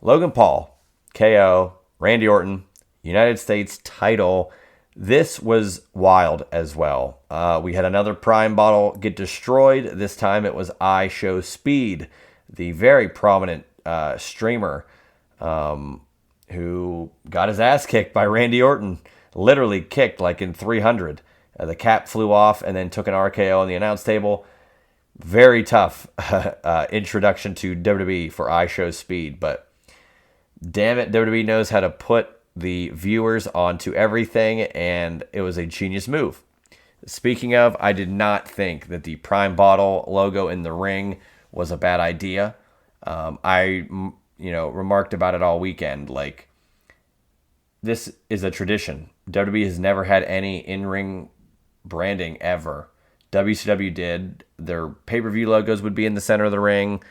[SPEAKER 1] Logan Paul, KO, Randy Orton, United States title. This was wild as well. We had another Prime bottle get destroyed. This time it was IShowSpeed, the very prominent streamer who got his ass kicked by Randy Orton. Literally kicked like in 300. The cap flew off and then took an RKO on the announce table. Very tough introduction to WWE for IShowSpeed, but damn it, WWE knows how to put the viewers onto everything, and it was a genius move. Speaking of, I did not think that the Prime Bottle logo in the ring was a bad idea. I remarked about it all weekend. Like, this is a tradition. WWE has never had any in-ring branding ever. WCW did. Their pay-per-view logos would be in the center of the ring.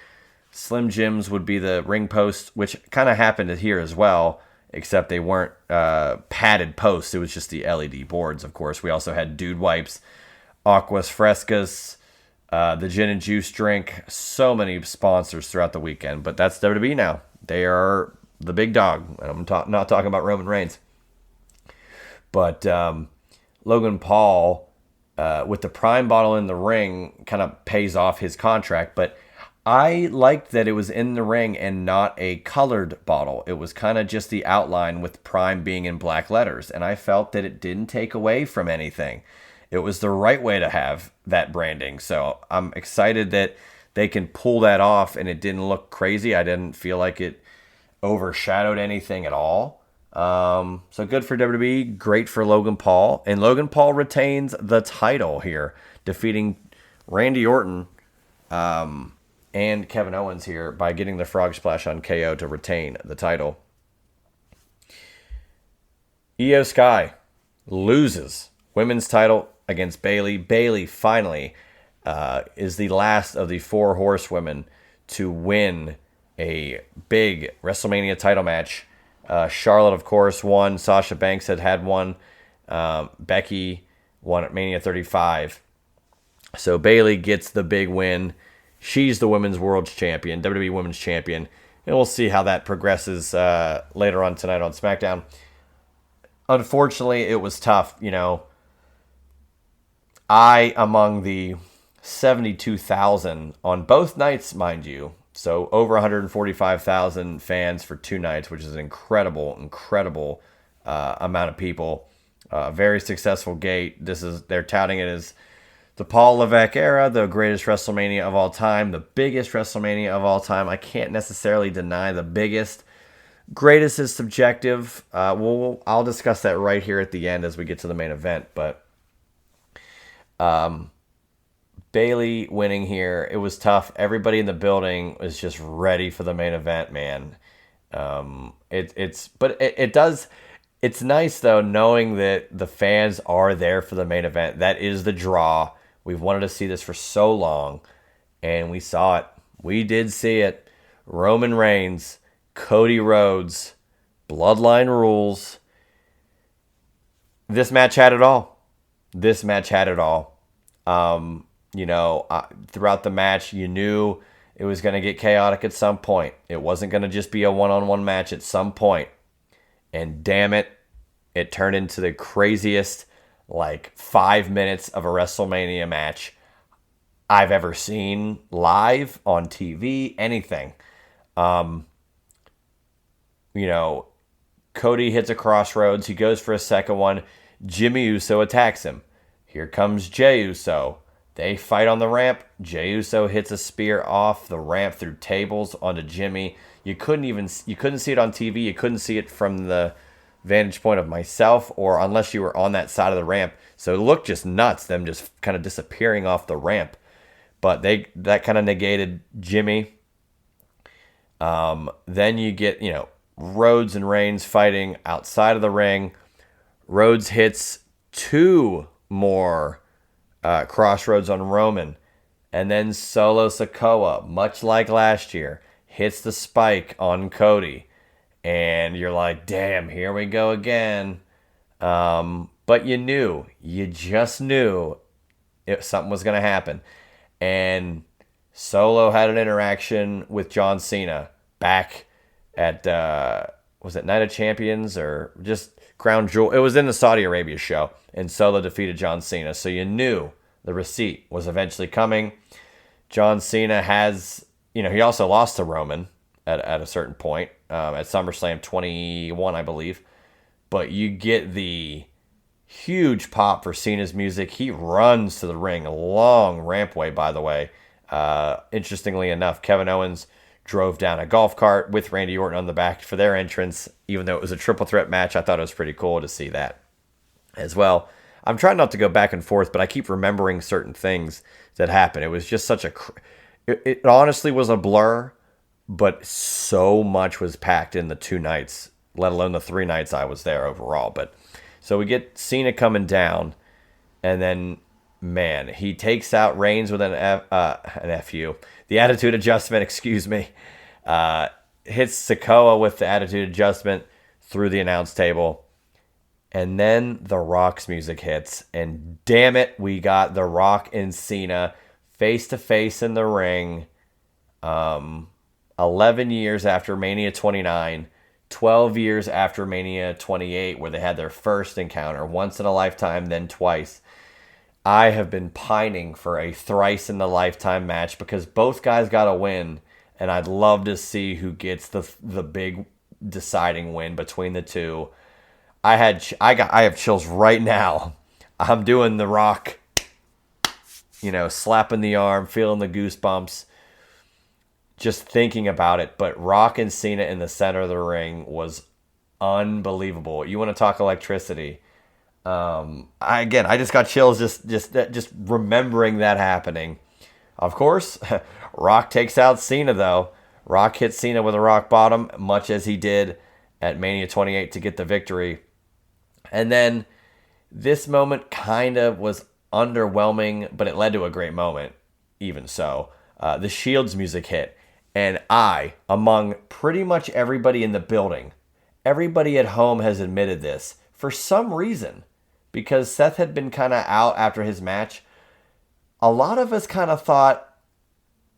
[SPEAKER 1] Slim Jims would be the ring post, which kind of happened here as well, except they weren't padded posts. It was just the LED boards, of course. We also had Dude Wipes, Aquas Frescas, the gin and juice drink. So many sponsors throughout the weekend, but that's WWE now. They are the big dog. And I'm not talking about Roman Reigns. But Logan Paul, with the Prime bottle in the ring, kind of pays off his contract. But I liked that it was in the ring and not a colored bottle. It was kind of just the outline with Prime being in black letters. And I felt that it didn't take away from anything. It was the right way to have that branding. So I'm excited that they can pull that off and it didn't look crazy. I didn't feel like it overshadowed anything at all. So good for WWE, great for Logan Paul. And Logan Paul retains the title here, defeating Randy Orton and Kevin Owens here by getting the frog splash on KO to retain the title. Io Sky loses women's title against Bayley. Bayley finally is the last of the four horsewomen to win a big WrestleMania title match. Charlotte, of course, won. Sasha Banks had one. Becky won at Mania 35. So Bayley gets the big win. She's the Women's World Champion, WWE Women's Champion. And we'll see how that progresses later on tonight on SmackDown. Unfortunately, it was tough. You know, among the 72,000 on both nights, mind you, so over 145,000 fans for two nights, which is an incredible amount of people. Very successful gate. They're touting it as the Paul Levesque era, the greatest WrestleMania of all time, the biggest WrestleMania of all time. I can't necessarily deny the biggest. Greatest is subjective. I'll discuss that right here at the end as we get to the main event. But Bailey winning here. It was tough. Everybody in the building was just ready for the main event, man. It does. It's nice though knowing that the fans are there for the main event. That is the draw. We've wanted to see this for so long, and we saw it. We did see it. Roman Reigns, Cody Rhodes, Bloodline rules. This match had it all. This match had it all. Throughout the match, you knew it was going to get chaotic at some point. It wasn't going to just be a one-on-one match at some point. And damn it, it turned into the craziest, 5 minutes of a WrestleMania match I've ever seen live on TV, anything. Cody hits a crossroads. He goes for a second one. Jimmy Uso attacks him. Here comes Jey Uso. They fight on the ramp. Jey Uso hits a spear off the ramp through tables onto Jimmy. You couldn't see it on TV. You couldn't see it from the vantage point of myself, or unless you were on that side of the ramp. So it looked just nuts, them just kind of disappearing off the ramp. But that kind of negated Jimmy. Then you get, Rhodes and Reigns fighting outside of the ring. Rhodes hits 2 more crossroads on Roman. And then Solo Sikoa, much like last year, hits the spike on Cody. And you're like, damn, here we go again. But you just knew something was going to happen. And Solo had an interaction with John Cena back at, was it Night of Champions or just Crown Jewel? It was in the Saudi Arabia show, and Solo defeated John Cena. So you knew the receipt was eventually coming. John Cena has, he also lost to Roman at a certain point at SummerSlam 21, I believe. But you get the huge pop for Cena's music. He runs to the ring, a long rampway, by the way. Interestingly enough, Kevin Owens drove down a golf cart with Randy Orton on the back for their entrance. Even though it was a triple threat match, I thought it was pretty cool to see that as well. I'm trying not to go back and forth, but I keep remembering certain things that happened. It was just such it honestly was a blur, but so much was packed in the 2 nights, let alone the 3 nights I was there overall. But so we get Cena coming down, and then, man, he takes out Reigns with an FU. The attitude adjustment, excuse me. Hits Sikoa with the attitude adjustment through the announce table. And then The Rock's music hits. And damn it, we got The Rock and Cena face-to-face in the ring. 11 years after Mania 29. 12 years after Mania 28, where they had their first encounter. Once in a lifetime, then twice. I have been pining for a thrice-in-the-lifetime match because both guys got a win, and I'd love to see who gets the big deciding win between the two. I have chills right now. I'm doing The Rock, slapping the arm, feeling the goosebumps, just thinking about it. But Rock and Cena in the center of the ring was unbelievable. You want to talk electricity? I just got chills just remembering that happening. Of course, Rock takes out Cena though. Rock hits Cena with a rock bottom, much as he did at Mania 28 to get the victory. And then this moment kind of was underwhelming, but it led to a great moment, even so. The Shield's music hit, and among pretty much everybody in the building, everybody at home has admitted this, for some reason, because Seth had been kind of out after his match, a lot of us kind of thought,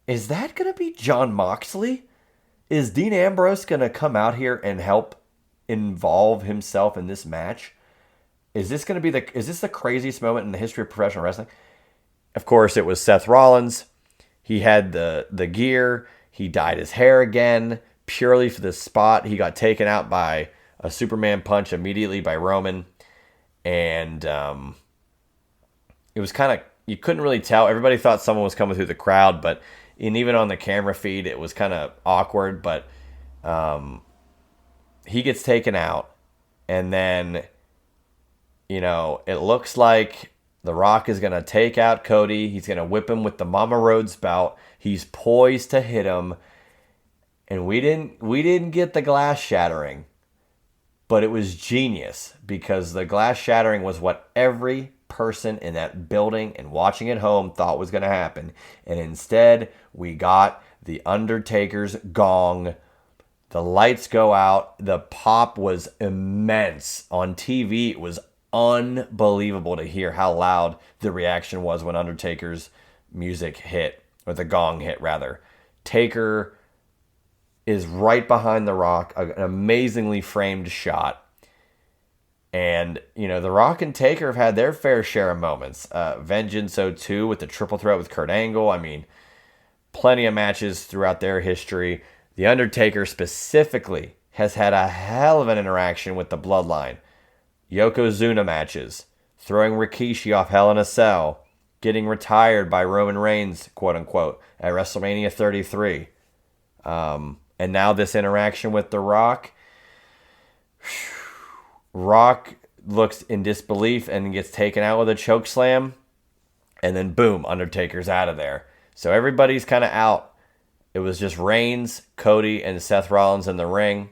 [SPEAKER 1] is that going to be Jon Moxley? Is Dean Ambrose going to come out here and help involve himself in this match? Is this the craziest moment in the history of professional wrestling? Of course, it was Seth Rollins. He had the gear. He dyed his hair again purely for this spot. He got taken out by a Superman punch immediately by Roman. And it was kind of, you couldn't really tell. Everybody thought someone was coming through the crowd, and even on the camera feed, it was kind of awkward. But he gets taken out, and then, it looks like The Rock is going to take out Cody. He's going to whip him with the Mama Rhodes belt. He's poised to hit him. And we didn't get the glass shattering. But it was genius because the glass shattering was what every person in that building and watching at home thought was going to happen. And instead, we got the Undertaker's gong. The lights go out. The pop was immense. On TV, it was unbelievable to hear how loud the reaction was when Undertaker's music hit, or the gong hit, rather. Taker is right behind The Rock, an amazingly framed shot. And, The Rock and Taker have had their fair share of moments. Vengeance 02 with the triple threat with Kurt Angle. I mean, plenty of matches throughout their history. The Undertaker specifically has had a hell of an interaction with the Bloodline. Yokozuna matches, throwing Rikishi off Hell in a Cell, getting retired by Roman Reigns, quote unquote, at WrestleMania 33. And now this interaction with The Rock. Rock looks in disbelief and gets taken out with a choke slam. And then boom, Undertaker's out of there. So everybody's kind of out. It was just Reigns, Cody, and Seth Rollins in the ring.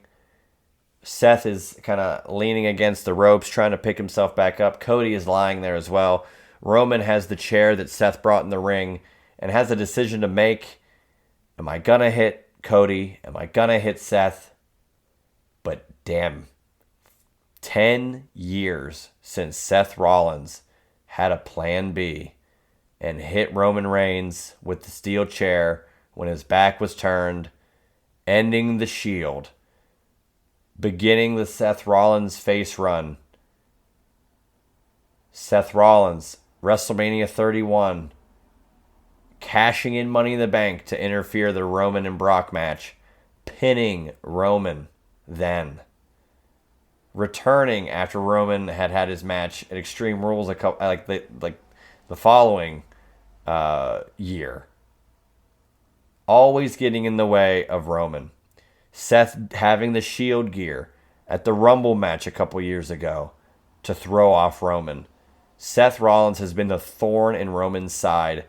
[SPEAKER 1] Seth is kind of leaning against the ropes, trying to pick himself back up. Cody is lying there as well. Roman has the chair that Seth brought in the ring and has a decision to make. Am I going to hit Cody? Am I going to hit Seth? But damn, 10 years since Seth Rollins had a plan B and hit Roman Reigns with the steel chair when his back was turned, ending the Shield, beginning the Seth Rollins face run. Seth Rollins, WrestleMania 31, cashing in Money in the Bank to interfere the Roman and Brock match, pinning Roman then. Returning after Roman had his match at Extreme Rules the following year. Always getting in the way of Roman. Seth having the Shield gear at the Rumble match a couple years ago to throw off Roman. Seth Rollins has been the thorn in Roman's side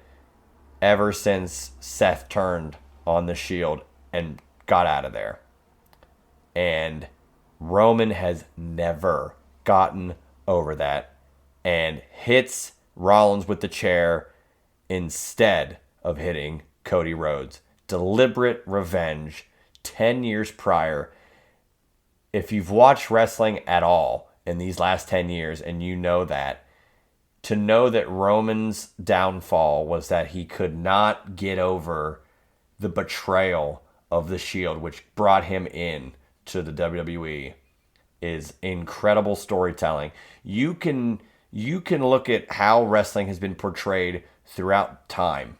[SPEAKER 1] ever since Seth turned on the Shield and got out of there. And Roman has never gotten over that and hits Rollins with the chair instead of hitting Cody Rhodes. Deliberate revenge 10 years prior. If you've watched wrestling at all in these last 10 years and you know that, to know that Roman's downfall was that he could not get over the betrayal of the Shield, which brought him in to the WWE, is incredible storytelling. You can look at how wrestling has been portrayed throughout time,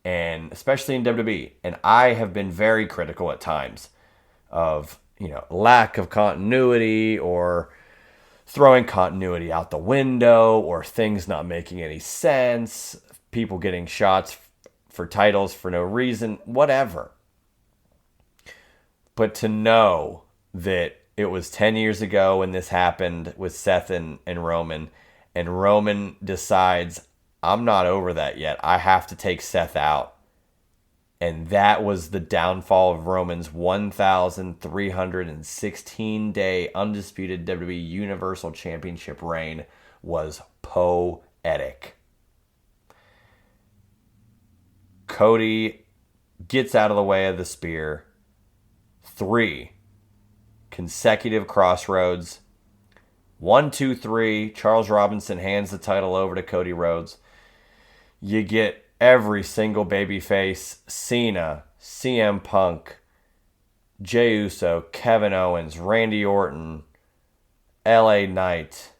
[SPEAKER 1] and especially in WWE. And I have been very critical at times of, lack of continuity or throwing continuity out the window or things not making any sense, people getting shots for titles for no reason, whatever. But to know that it was 10 years ago when this happened with Seth and Roman decides, I'm not over that yet. I have to take Seth out. And that was the downfall of Roman's 1,316-day undisputed WWE Universal Championship reign, was poetic. Cody gets out of the way of the spear. 3 consecutive crossroads. 1, 2, 3. Charles Robinson hands the title over to Cody Rhodes. You get every single babyface: Cena, CM Punk, Jey Uso, Kevin Owens, Randy Orton, LA Knight.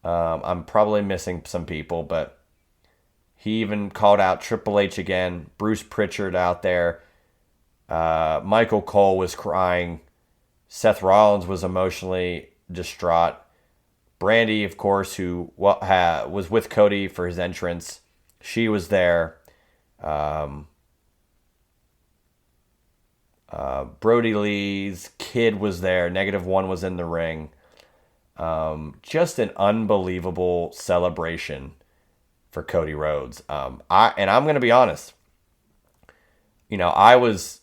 [SPEAKER 1] I'm probably missing some people, but he even called out Triple H again. Bruce Pritchard out there. Michael Cole was crying. Seth Rollins was emotionally distraught. Brandy, of course, who was with Cody for his entrance, she was there. Brody Lee's kid was there. -1 was in the ring. Just an unbelievable celebration for Cody Rhodes. I'm going to be honest. I was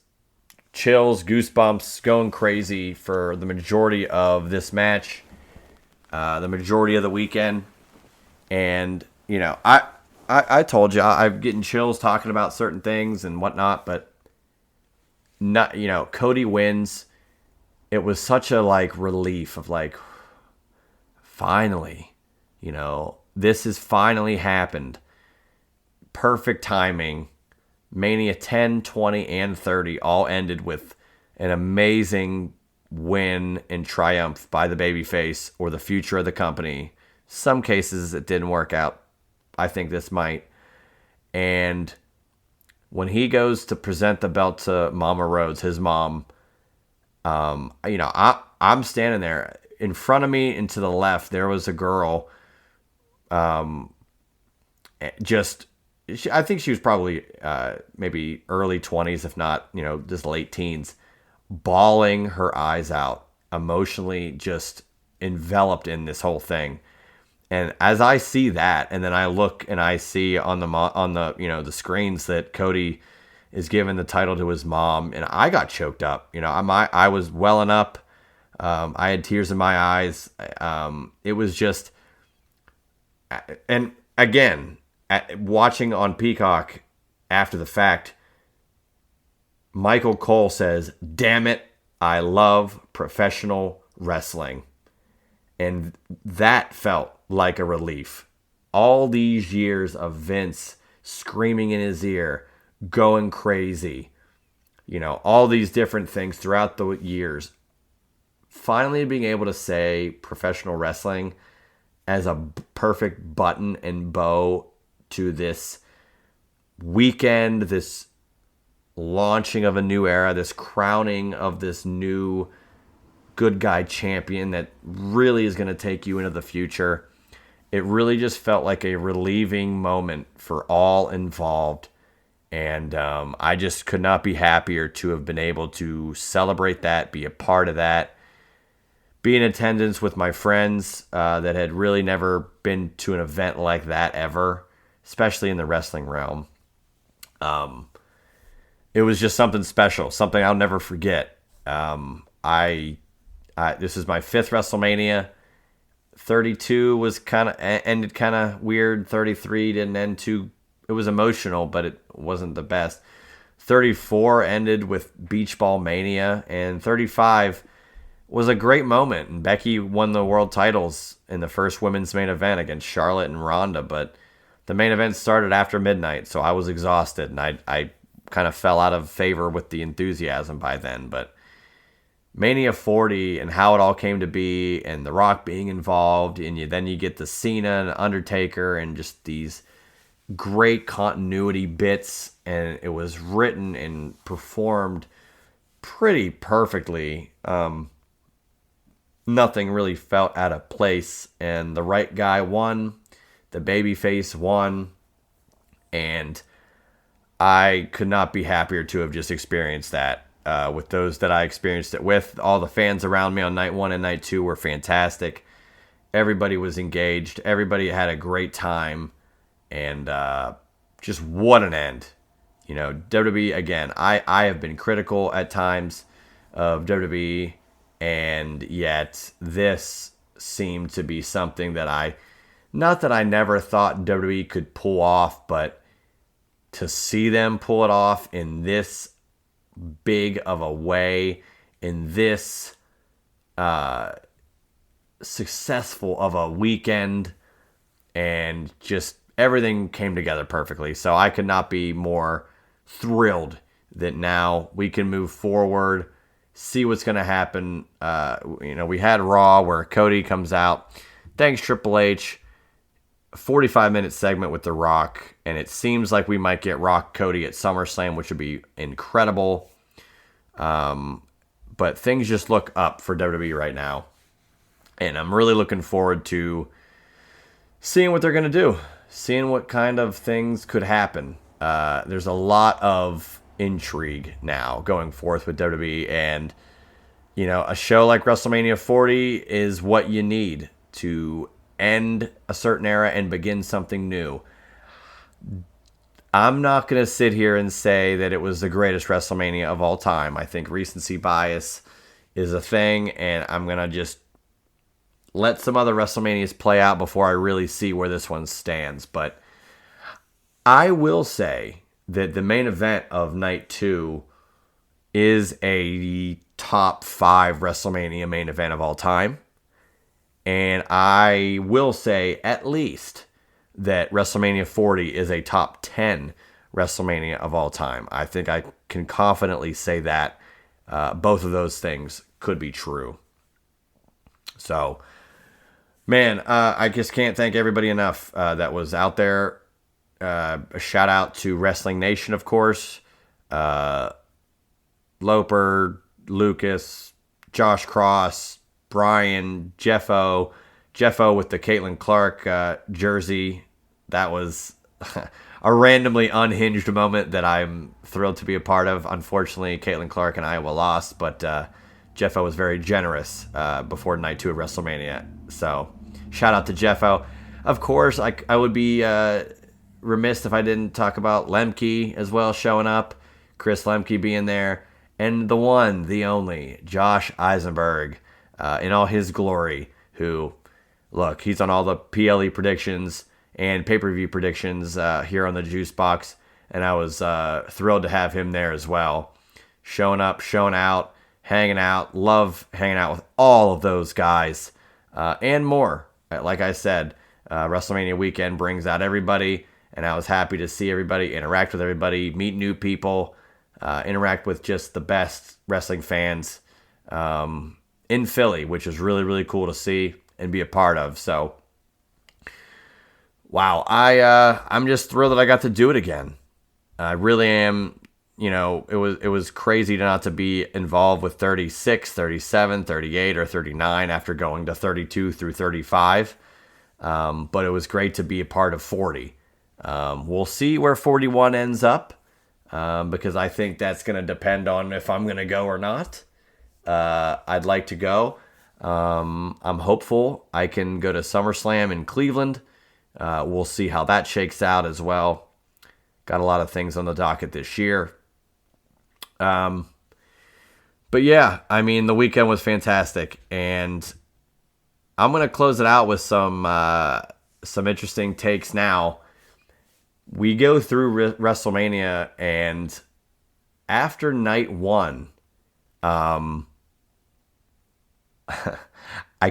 [SPEAKER 1] chills, goosebumps, going crazy for the majority of this match, the majority of the weekend, and I told you I'm getting chills talking about certain things and whatnot, but not Cody wins. It was such a relief of finally, this has finally happened. Perfect timing. Mania 10, 20, and 30 all ended with an amazing win and triumph by the babyface or the future of the company. Some cases it didn't work out. I think this might. And when he goes to present the belt to Mama Rhodes, his mom, I'm standing there. In front of me and to the left, there was a girl, I think she was probably maybe early 20s, if not, just late teens, bawling her eyes out, emotionally just enveloped in this whole thing. And as I see that, and then I look and I see on the the screens that Cody is giving the title to his mom, and I got choked up. I was welling up. I had tears in my eyes. It was just, and again, watching on Peacock after the fact, Michael Cole says, "Damn it, I love professional wrestling." And that felt like a relief. All these years of Vince screaming in his ear, going crazy, all these different things throughout the years. Finally being able to say professional wrestling as a perfect button and bow to this weekend, this launching of a new era, this crowning of this new good guy champion that really is going to take you into the future. It really just felt like a relieving moment for all involved. And I just could not be happier to have been able to celebrate that, be a part of that, be in attendance with my friends that had really never been to an event like that ever, especially in the wrestling realm. It was just something special, something I'll never forget. This is my 5th WrestleMania. 32 was ended kind of weird. 33 didn't end too. It was emotional, but it wasn't the best. 34 ended with Beach Ball Mania, and 35 was a great moment. And Becky won the world titles in the first women's main event against Charlotte and Ronda, but the main event started after midnight, so I was exhausted, and I kind of fell out of favor with the enthusiasm by then. But Mania 40 and how it all came to be, and The Rock being involved, and then you get the Cena and Undertaker and just these great continuity bits, and it was written and performed pretty perfectly. Nothing really felt out of place, and the right guy won, the babyface won, and I could not be happier to have just experienced that. With those that I experienced it with. All the fans around me on night 1 and night 2 were fantastic. Everybody was engaged. Everybody had a great time. And just what an end. WWE, again, I have been critical at times of WWE, and yet this seemed to be something that not that I never thought WWE could pull off, but to see them pull it off in this big of a way, in this successful of a weekend, and just everything came together perfectly. So I could not be more thrilled that now we can move forward, see what's going to happen. We had Raw where Cody comes out, thanks Triple H, a 45-minute segment with The Rock, and it seems like we might get Rock Cody at SummerSlam, which would be incredible. But things just look up for WWE right now, and I'm really looking forward to seeing what they're going to do, seeing what kind of things could happen. There's a lot of intrigue now going forth with WWE, and a show like WrestleMania 40 is what you need to end a certain era and begin something new. I'm not going to sit here and say that it was the greatest WrestleMania of all time. I think recency bias is a thing, and I'm going to just let some other WrestleManias play out before I really see where this one stands. But I will say that the main event of night 2 is a top 5 WrestleMania main event of all time. And I will say at least that WrestleMania 40 is a top 10 WrestleMania of all time. I think I can confidently say that both of those things could be true. So, man, I just can't thank everybody enough that was out there. A shout out to Wrestling Nation, of course. Loper, Lucas, Josh Cross, Brian, Jeffo with the Caitlin Clark jersey. That was a randomly unhinged moment that I'm thrilled to be a part of. Unfortunately, Caitlin Clark and Iowa lost, but Jeffo was very generous before night 2 of WrestleMania. So, shout out to Jeffo. Of course, I would be remiss if I didn't talk about Lemke as well showing up. Chris Lemke being there. And the one, the only, Josh Eisenberg in all his glory, who, look, he's on all the PLE predictions and pay-per-view predictions here on the Juice Box, and I was thrilled to have him there as well. Showing up, showing out, hanging out. Love hanging out with all of those guys and more. Like I said, WrestleMania weekend brings out everybody, and I was happy to see everybody, interact with everybody, meet new people, interact with just the best wrestling fans in Philly, which is really, really cool to see and be a part of. So, wow, I'm just thrilled that I got to do it again. I really am. You know, it was crazy not to be involved with 36, 37, 38, or 39 after going to 32 through 35. But it was great to be a part of 40. We'll see where 41 ends up because I think that's going to depend on if I'm going to go or not. I'd like to go. I'm hopeful I can go to SummerSlam in Cleveland. We'll see how that shakes out as well. Got a lot of things on the docket this year. But yeah, I mean, the weekend was fantastic, and I'm going to close it out with some interesting takes now. We go through WrestleMania, and after night 1, I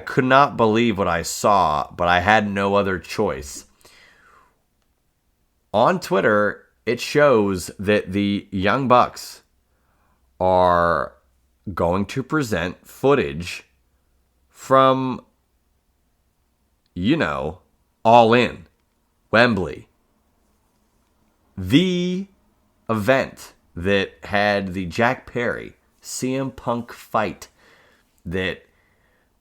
[SPEAKER 1] could not believe what I saw, but I had no other choice. On Twitter, it shows that the Young Bucks are going to present footage from, All In, Wembley. The event that had the Jack Perry CM Punk fight that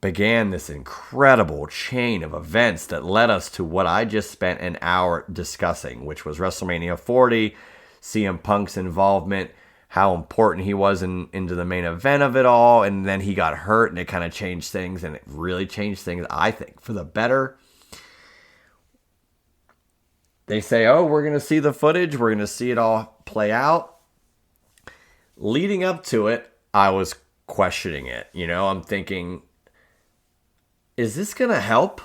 [SPEAKER 1] began this incredible chain of events that led us to what I just spent an hour discussing, which was WrestleMania 40, CM Punk's involvement, how important he was into the main event of it all, and then he got hurt, and it kind of changed things, and it really changed things, I think, for the better. They say, oh, we're going to see the footage, we're going to see it all play out. Leading up to it, I was questioning it. I'm thinking, is this going to help?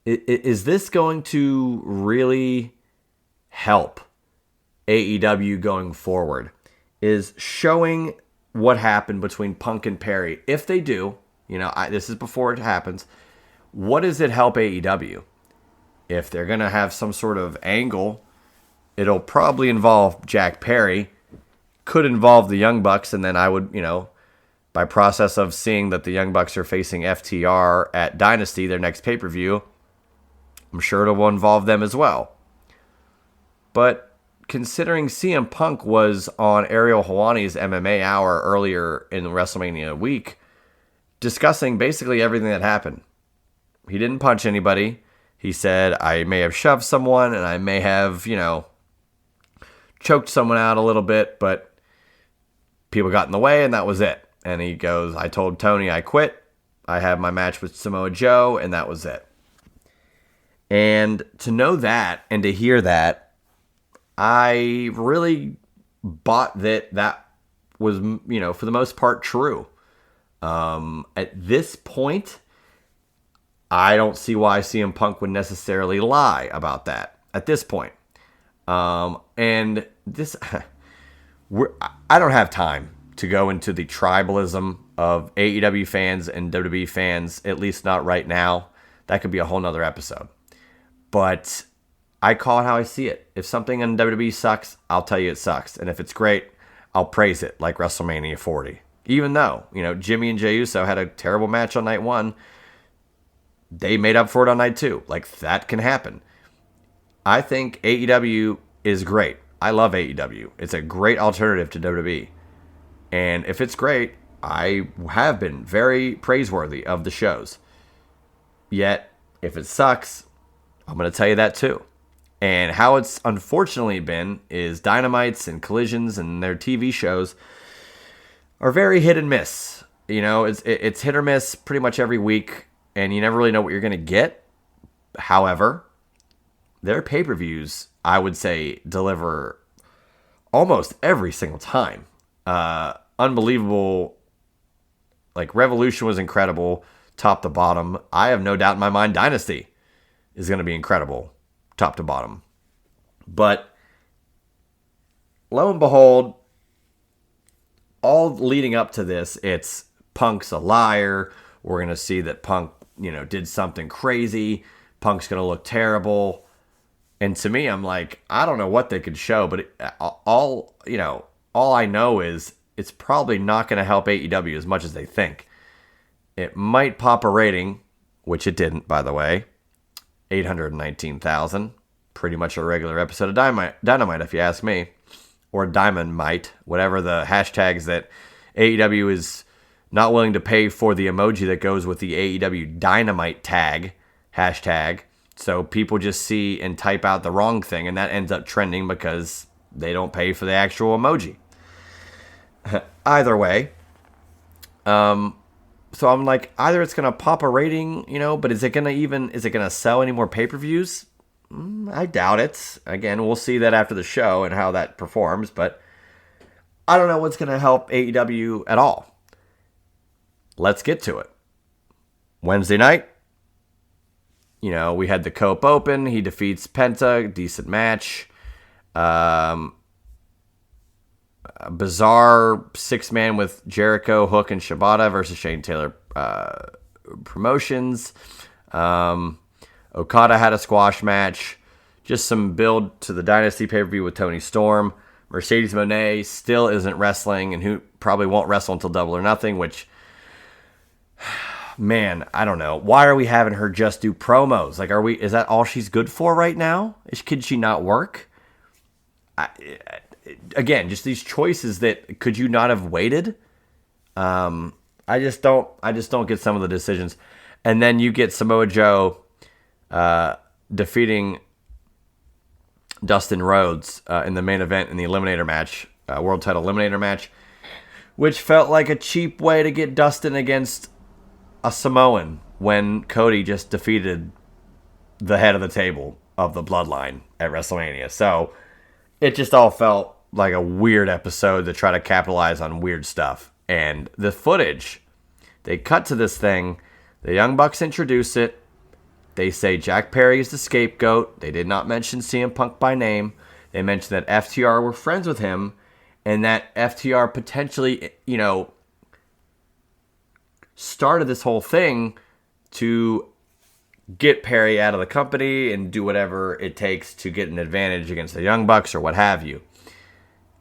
[SPEAKER 1] Is this going to really help AEW going forward? Is showing what happened between Punk and Perry, if they do, this is before it happens, what does it help AEW? If they're going to have some sort of angle, it'll probably involve Jack Perry, could involve the Young Bucks, and then I would, by process of seeing that the Young Bucks are facing FTR at Dynasty, their next pay-per-view, I'm sure it will involve them as well. But considering CM Punk was on Ariel Helwani's MMA Hour earlier in WrestleMania week, discussing basically everything that happened. He didn't punch anybody. He said, I may have shoved someone and I may have, choked someone out a little bit, but people got in the way and that was it. And he goes, I told Tony I quit. I had my match with Samoa Joe and that was it. And to know that and to hear that, I really bought that was, for the most part true. At this point, I don't see why CM Punk would necessarily lie about that at this point. And this, I don't have time to go into the tribalism of AEW fans and WWE fans, at least not right now. That could be a whole nother episode. But I call it how I see it. If something in WWE sucks, I'll tell you it sucks. And if it's great, I'll praise it, like WrestleMania 40. Even though, Jimmy and Jey Uso had a terrible match on night 1, they made up for it on night 2. Like, that can happen. I think AEW is great. I love AEW. It's a great alternative to WWE. And if it's great, I have been very praiseworthy of the shows. Yet, if it sucks, I'm going to tell you that too. And how it's unfortunately been is Dynamites and Collisions and their TV shows are very hit and miss. It's hit or miss pretty much every week, and you never really know what you're going to get. However, their pay-per-views, I would say, deliver almost every single time. Unbelievable. Like, Revolution was incredible, top to bottom. I have no doubt in my mind Dynasty is going to be incredible, top to bottom. But lo and behold, all leading up to this, it's Punk's a liar. We're going to see that Punk, did something crazy. Punk's going to look terrible. And to me, I'm like, I don't know what they could show, but all I know is it's probably not going to help AEW as much as they think. It might pop a rating, which it didn't, by the way. 819,000. Pretty much a regular episode of Dynamite, if you ask me. Or Diamond-mite, whatever the hashtags that AEW is not willing to pay for the emoji that goes with the AEW Dynamite tag, hashtag. So people just see and type out the wrong thing, and that ends up trending because they don't pay for the actual emoji. Either way, so I'm like, either it's going to pop a rating, but is it going to sell any more pay-per-views? I doubt it. Again, we'll see that after the show and how that performs, but I don't know what's going to help AEW at all. Let's get to it. Wednesday night, we had the Cope Open. He defeats Penta, decent match. A bizarre 6-man with Jericho, Hook, and Shibata versus Shane Taylor Promotions. Okada had a squash match. Just some build to the Dynasty pay-per-view with Toni Storm. Mercedes Moné still isn't wrestling and who probably won't wrestle until Double or Nothing, which, man, I don't know. Why are we having her just do promos? Like, is that all she's good for right now? Could she not work? Again, just these choices that could you not have waited? I just don't get some of the decisions. And then you get Samoa Joe defeating Dustin Rhodes in the main event in the Eliminator match, World Title Eliminator match, which felt like a cheap way to get Dustin against a Samoan when Cody just defeated the head of the table of the Bloodline at WrestleMania. So it just all felt like a weird episode to try to capitalize on weird stuff. And the footage, they cut to this thing. The Young Bucks introduce it. They say Jack Perry is the scapegoat. They did not mention CM Punk by name. They mentioned that FTR were friends with him and that FTR potentially, started this whole thing to get Perry out of the company and do whatever it takes to get an advantage against the Young Bucks or what have you.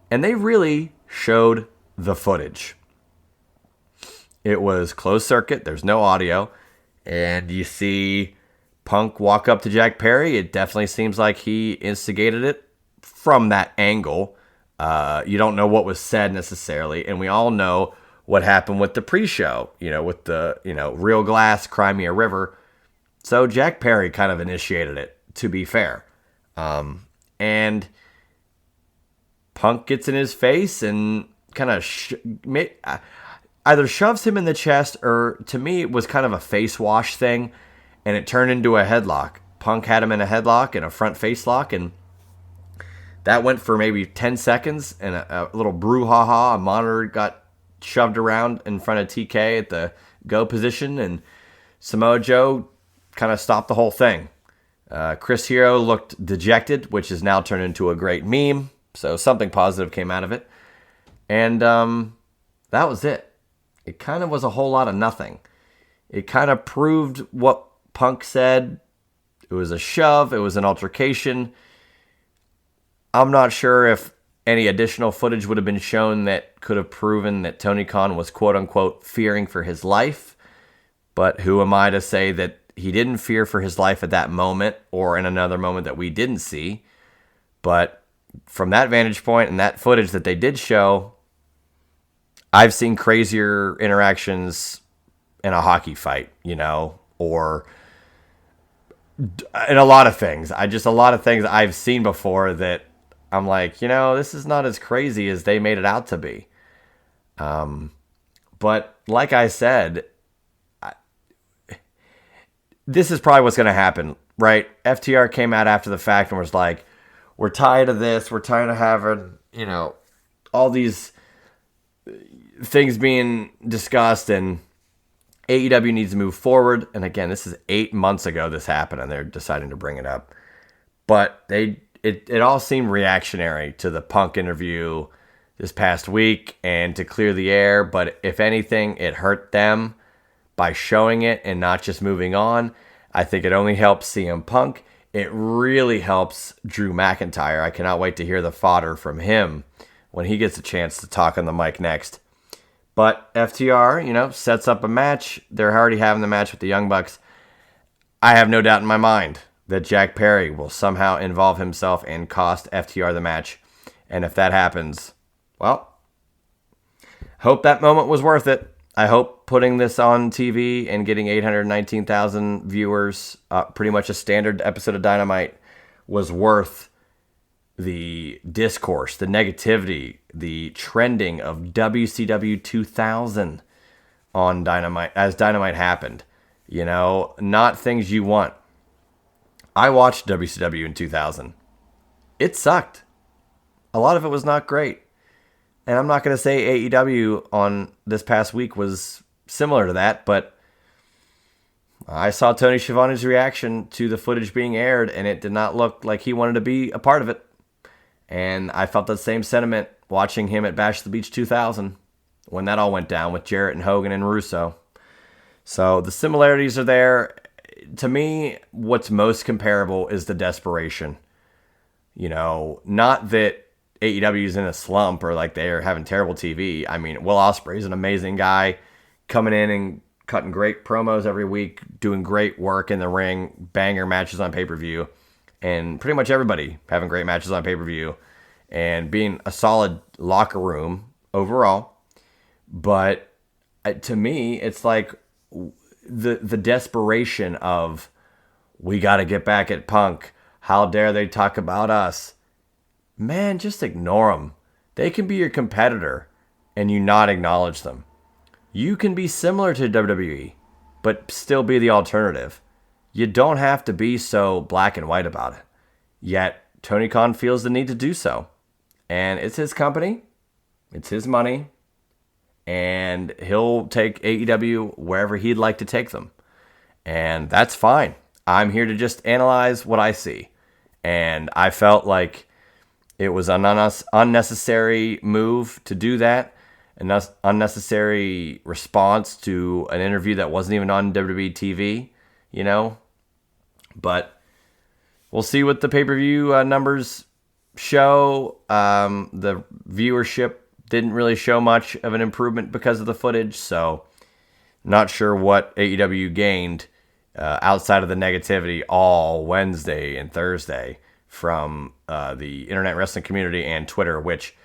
[SPEAKER 1] And they really showed the footage. It was closed circuit. There's no audio. And you see Punk walk up to Jack Perry. It definitely seems like he instigated it from that angle. You don't know what was said necessarily. And we all know what happened with the pre-show, with the, Real Glass, Cry Me a River. So Jack Perry kind of initiated it, to be fair. And Punk gets in his face and kind of either shoves him in the chest or, to me, it was kind of a face wash thing, and it turned into a headlock. Punk had him in a headlock and a front face lock, and that went for maybe 10 seconds, and a little brouhaha. A monitor got shoved around in front of TK at the go position, and Samoa Joe kind of stopped the whole thing. Chris Hero looked dejected, which has now turned into a great meme, so something positive came out of it. And that was it. It kind of was a whole lot of nothing. It kind of proved what Punk said. It was a shove. It was an altercation. I'm not sure if any additional footage would have been shown that could have proven that Tony Khan was quote-unquote fearing for his life. But who am I to say that he didn't fear for his life at that moment or in another moment that we didn't see? But from that vantage point and that footage that they did show, I've seen crazier interactions in a hockey fight, or in a lot of things. A lot of things I've seen before that I'm like, this is not as crazy as they made it out to be. But like I said, this is probably what's going to happen, right? FTR came out after the fact and was like, we're tired of this. We're tired of having, all these things being discussed, and AEW needs to move forward. And again, this is 8 months ago this happened, and they're deciding to bring it up. But it all seemed reactionary to the Punk interview this past week and to clear the air. But if anything, it hurt them by showing it and not just moving on. I think it only helps CM Punk. It really helps Drew McIntyre. I cannot wait to hear the fodder from him when he gets a chance to talk on the mic next. But FTR, sets up a match. They're already having the match with the Young Bucks. I have no doubt in my mind that Jack Perry will somehow involve himself and cost FTR the match. And if that happens, well, hope that moment was worth it. I hope putting this on TV and getting 819,000 viewers, pretty much a standard episode of Dynamite, was worth the discourse, the negativity, the trending of WCW 2000 on Dynamite as Dynamite happened. Not things you want. I watched WCW in 2000. It sucked. A lot of it was not great. And I'm not going to say AEW on this past week was similar to that, but I saw Tony Schiavone's reaction to the footage being aired, and it did not look like he wanted to be a part of it. And I felt that same sentiment watching him at Bash at the Beach 2000 when that all went down with Jarrett and Hogan and Russo. So the similarities are there. To me, what's most comparable is the desperation. Not that AEW is in a slump or like they're having terrible TV. I mean, Will Ospreay is an amazing guy coming in and cutting great promos every week, doing great work in the ring, banger matches on pay-per-view, and pretty much everybody having great matches on pay-per-view and being a solid locker room overall. But to me, it's like the desperation of, we got to get back at Punk. How dare they talk about us? Man, just ignore them. They can be your competitor and you not acknowledge them. You can be similar to WWE, but still be the alternative. You don't have to be so black and white about it. Yet, Tony Khan feels the need to do so. And it's his company. It's his money. And he'll take AEW wherever he'd like to take them. And that's fine. I'm here to just analyze what I see. And I felt like it was an unnecessary move to do that. An unnecessary response to an interview that wasn't even on WWE TV, But we'll see what the pay-per-view numbers show. The viewership didn't really show much of an improvement because of the footage, so not sure what AEW gained outside of the negativity all Wednesday and Thursday from the internet wrestling community and Twitter, which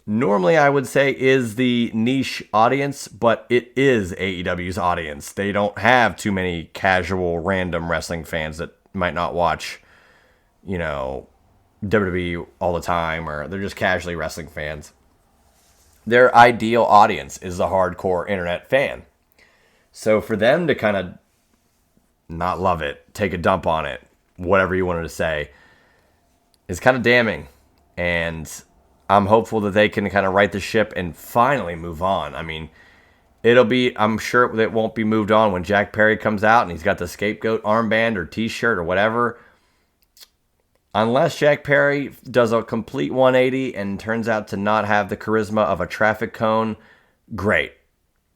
[SPEAKER 1] normally I would say is the niche audience, but it is AEW's audience. They don't have too many casual, random wrestling fans that might not watch, WWE all the time, or they're just casually wrestling fans. Their ideal audience is the hardcore internet fan. So for them to kind of not love it, take a dump on it, whatever you wanted to say, is kind of damning. And I'm hopeful that they can kind of right the ship and finally move on. I mean, I'm sure it won't be moved on when Jack Perry comes out and he's got the scapegoat armband or t-shirt or whatever. Unless Jack Perry does a complete 180 and turns out to not have the charisma of a traffic cone, great.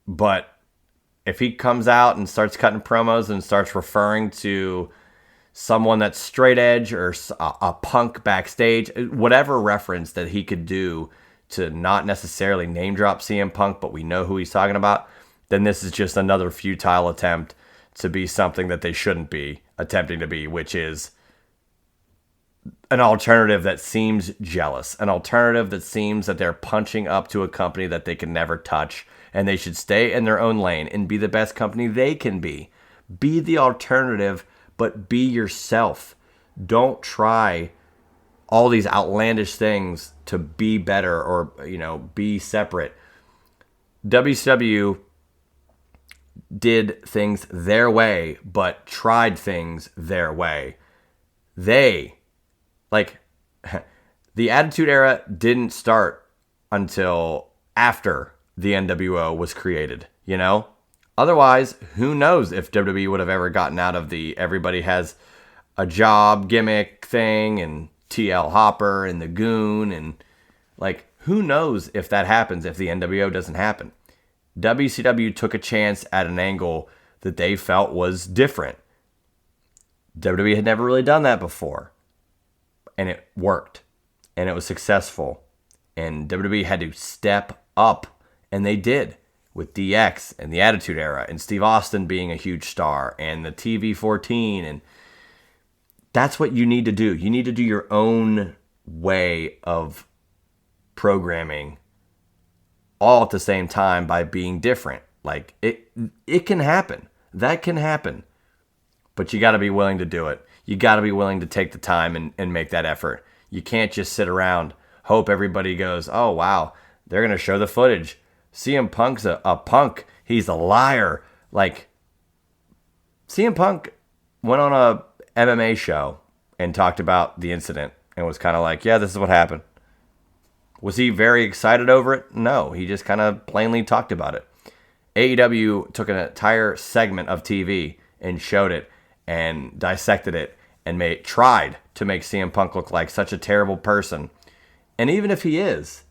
[SPEAKER 1] But if he comes out and starts cutting promos and starts referring to someone that's straight edge or a punk backstage, whatever reference that he could do to not necessarily name drop CM Punk, but we know who he's talking about, then this is just another futile attempt to be something that they shouldn't be attempting to be, which is an alternative that seems jealous, an alternative that seems that they're punching up to a company that they can never touch, and they should stay in their own lane and be the best company they can be. Be the alternative, but be yourself. Don't try all these outlandish things to be better or, be separate. WCW did things their way, but tried things their way. The Attitude Era didn't start until after the NWO was created, Otherwise, who knows if WWE would have ever gotten out of the everybody has a job gimmick thing and TL Hopper and the Goon and who knows if that happens if the NWO doesn't happen. WCW took a chance at an angle that they felt was different. WWE had never really done that before. And it worked. And it was successful. And WWE had to step up. And they did. With DX and the Attitude Era. And Steve Austin being a huge star. And the TV-14. And that's what you need to do. You need to do your own way of programming. All at the same time by being different. It can happen. That can happen. But you got to be willing to do it. You got to be willing to take the time and make that effort. You can't just sit around, hope everybody goes, oh, wow, they're going to show the footage. CM Punk's a punk. He's a liar. CM Punk went on a MMA show and talked about the incident and was kind of like, yeah, this is what happened. Was he very excited over it? No, he just kind of plainly talked about it. AEW took an entire segment of TV and showed it and dissected it and tried to make CM Punk look like such a terrible person. And even if he is,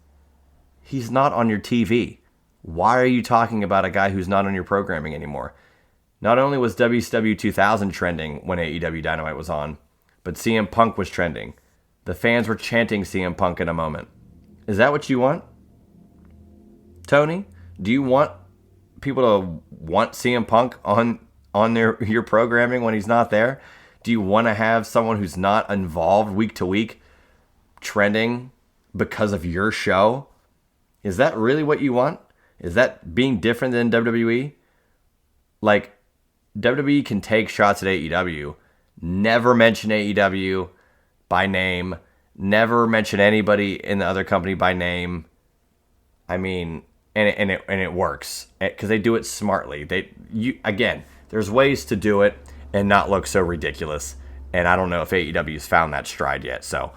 [SPEAKER 1] he's not on your TV. Why are you talking about a guy who's not on your programming anymore? Not only was WCW 2000 trending when AEW Dynamite was on, but CM Punk was trending. The fans were chanting CM Punk in a moment. Is that what you want? Tony, do you want people to want CM Punk on your programming when he's not there? Do you want to have someone who's not involved week to week trending because of your show? Is that really what you want? Is that being different than WWE? WWE can take shots at AEW, never mention AEW by name, never mention anybody in the other company by name. I mean, and it works because they do it smartly. There's ways to do it and not look so ridiculous. And I don't know if AEW's found that stride yet. So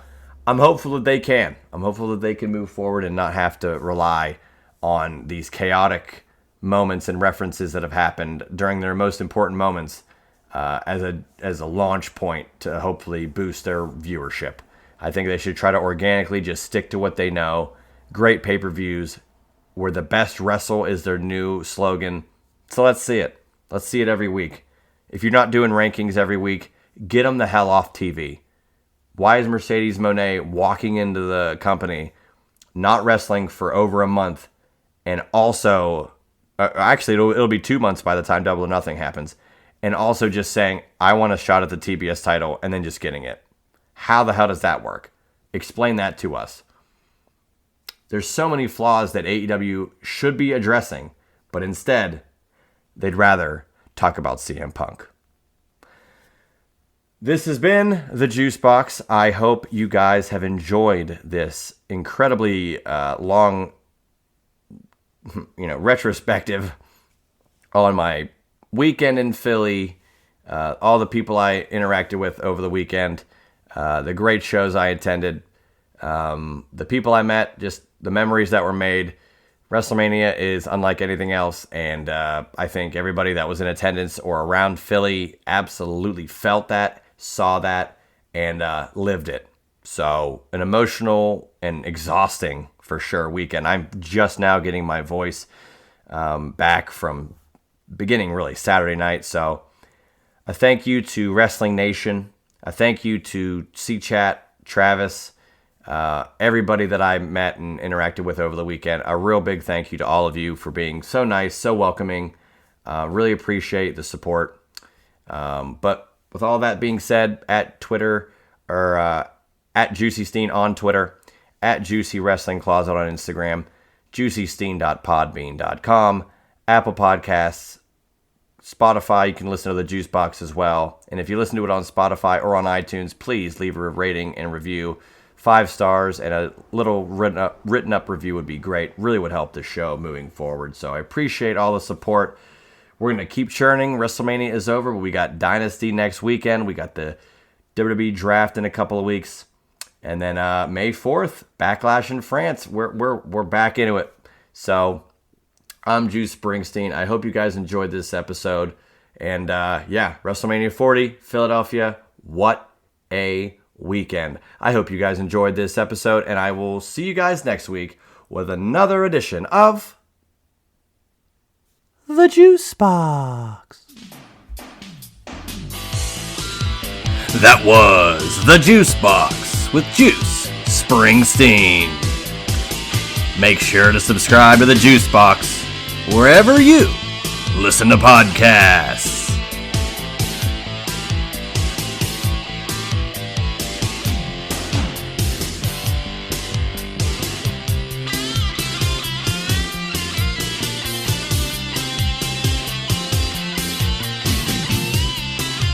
[SPEAKER 1] I'm hopeful that they can. I'm hopeful that they can move forward and not have to rely on these chaotic moments and references that have happened during their most important moments as a launch point to hopefully boost their viewership. I think they should try to organically just stick to what they know. Great pay-per-views where the best wrestle is their new slogan. So let's see it. Let's see it every week. If you're not doing rankings every week, get them the hell off TV. Why is Mercedes Moné walking into the company, not wrestling for over a month, and also, actually it'll be 2 months by the time Double or Nothing happens, and also just saying, I want a shot at the TBS title, and then just getting it? How the hell does that work? Explain that to us. There's so many flaws that AEW should be addressing, but instead, they'd rather talk about CM Punk. This has been The Juice Box. I hope you guys have enjoyed this incredibly long, retrospective on my weekend in Philly, all the people I interacted with over the weekend, the great shows I attended, the people I met, just the memories that were made. WrestleMania is unlike anything else, and I think everybody that was in attendance or around Philly absolutely felt that, saw that, and lived it. So an emotional and exhausting, for sure, weekend. I'm just now getting my voice back from beginning really Saturday night. So a thank you to Wrestling Nation. A thank you to C-Chat, Travis, everybody that I met and interacted with over the weekend. A real big thank you to all of you for being so nice, so welcoming. Really appreciate the support. But with all that being said, at Twitter, or at Juicy Steen on Twitter, at Juicy Wrestling Closet on Instagram, juicysteen.podbean.com, Apple Podcasts, Spotify. You can listen to the Juice Box as well. And if you listen to it on Spotify or on iTunes, please leave a rating and review. 5 stars and a little written up review would be great. Really would help the show moving forward. So I appreciate all the support. We're going to keep churning. WrestleMania is over, but we got Dynasty next weekend. We got the WWE Draft in a couple of weeks. And then May 4th, Backlash in France. We're back into it. So I'm Juice Springsteen. I hope you guys enjoyed this episode. And WrestleMania 40, Philadelphia. What a weekend. I hope you guys enjoyed this episode, and I will see you guys next week with another edition of The Juice Box. That was The Juice Box with Juice Springsteen. Make sure to subscribe to The Juice Box wherever you listen to podcasts.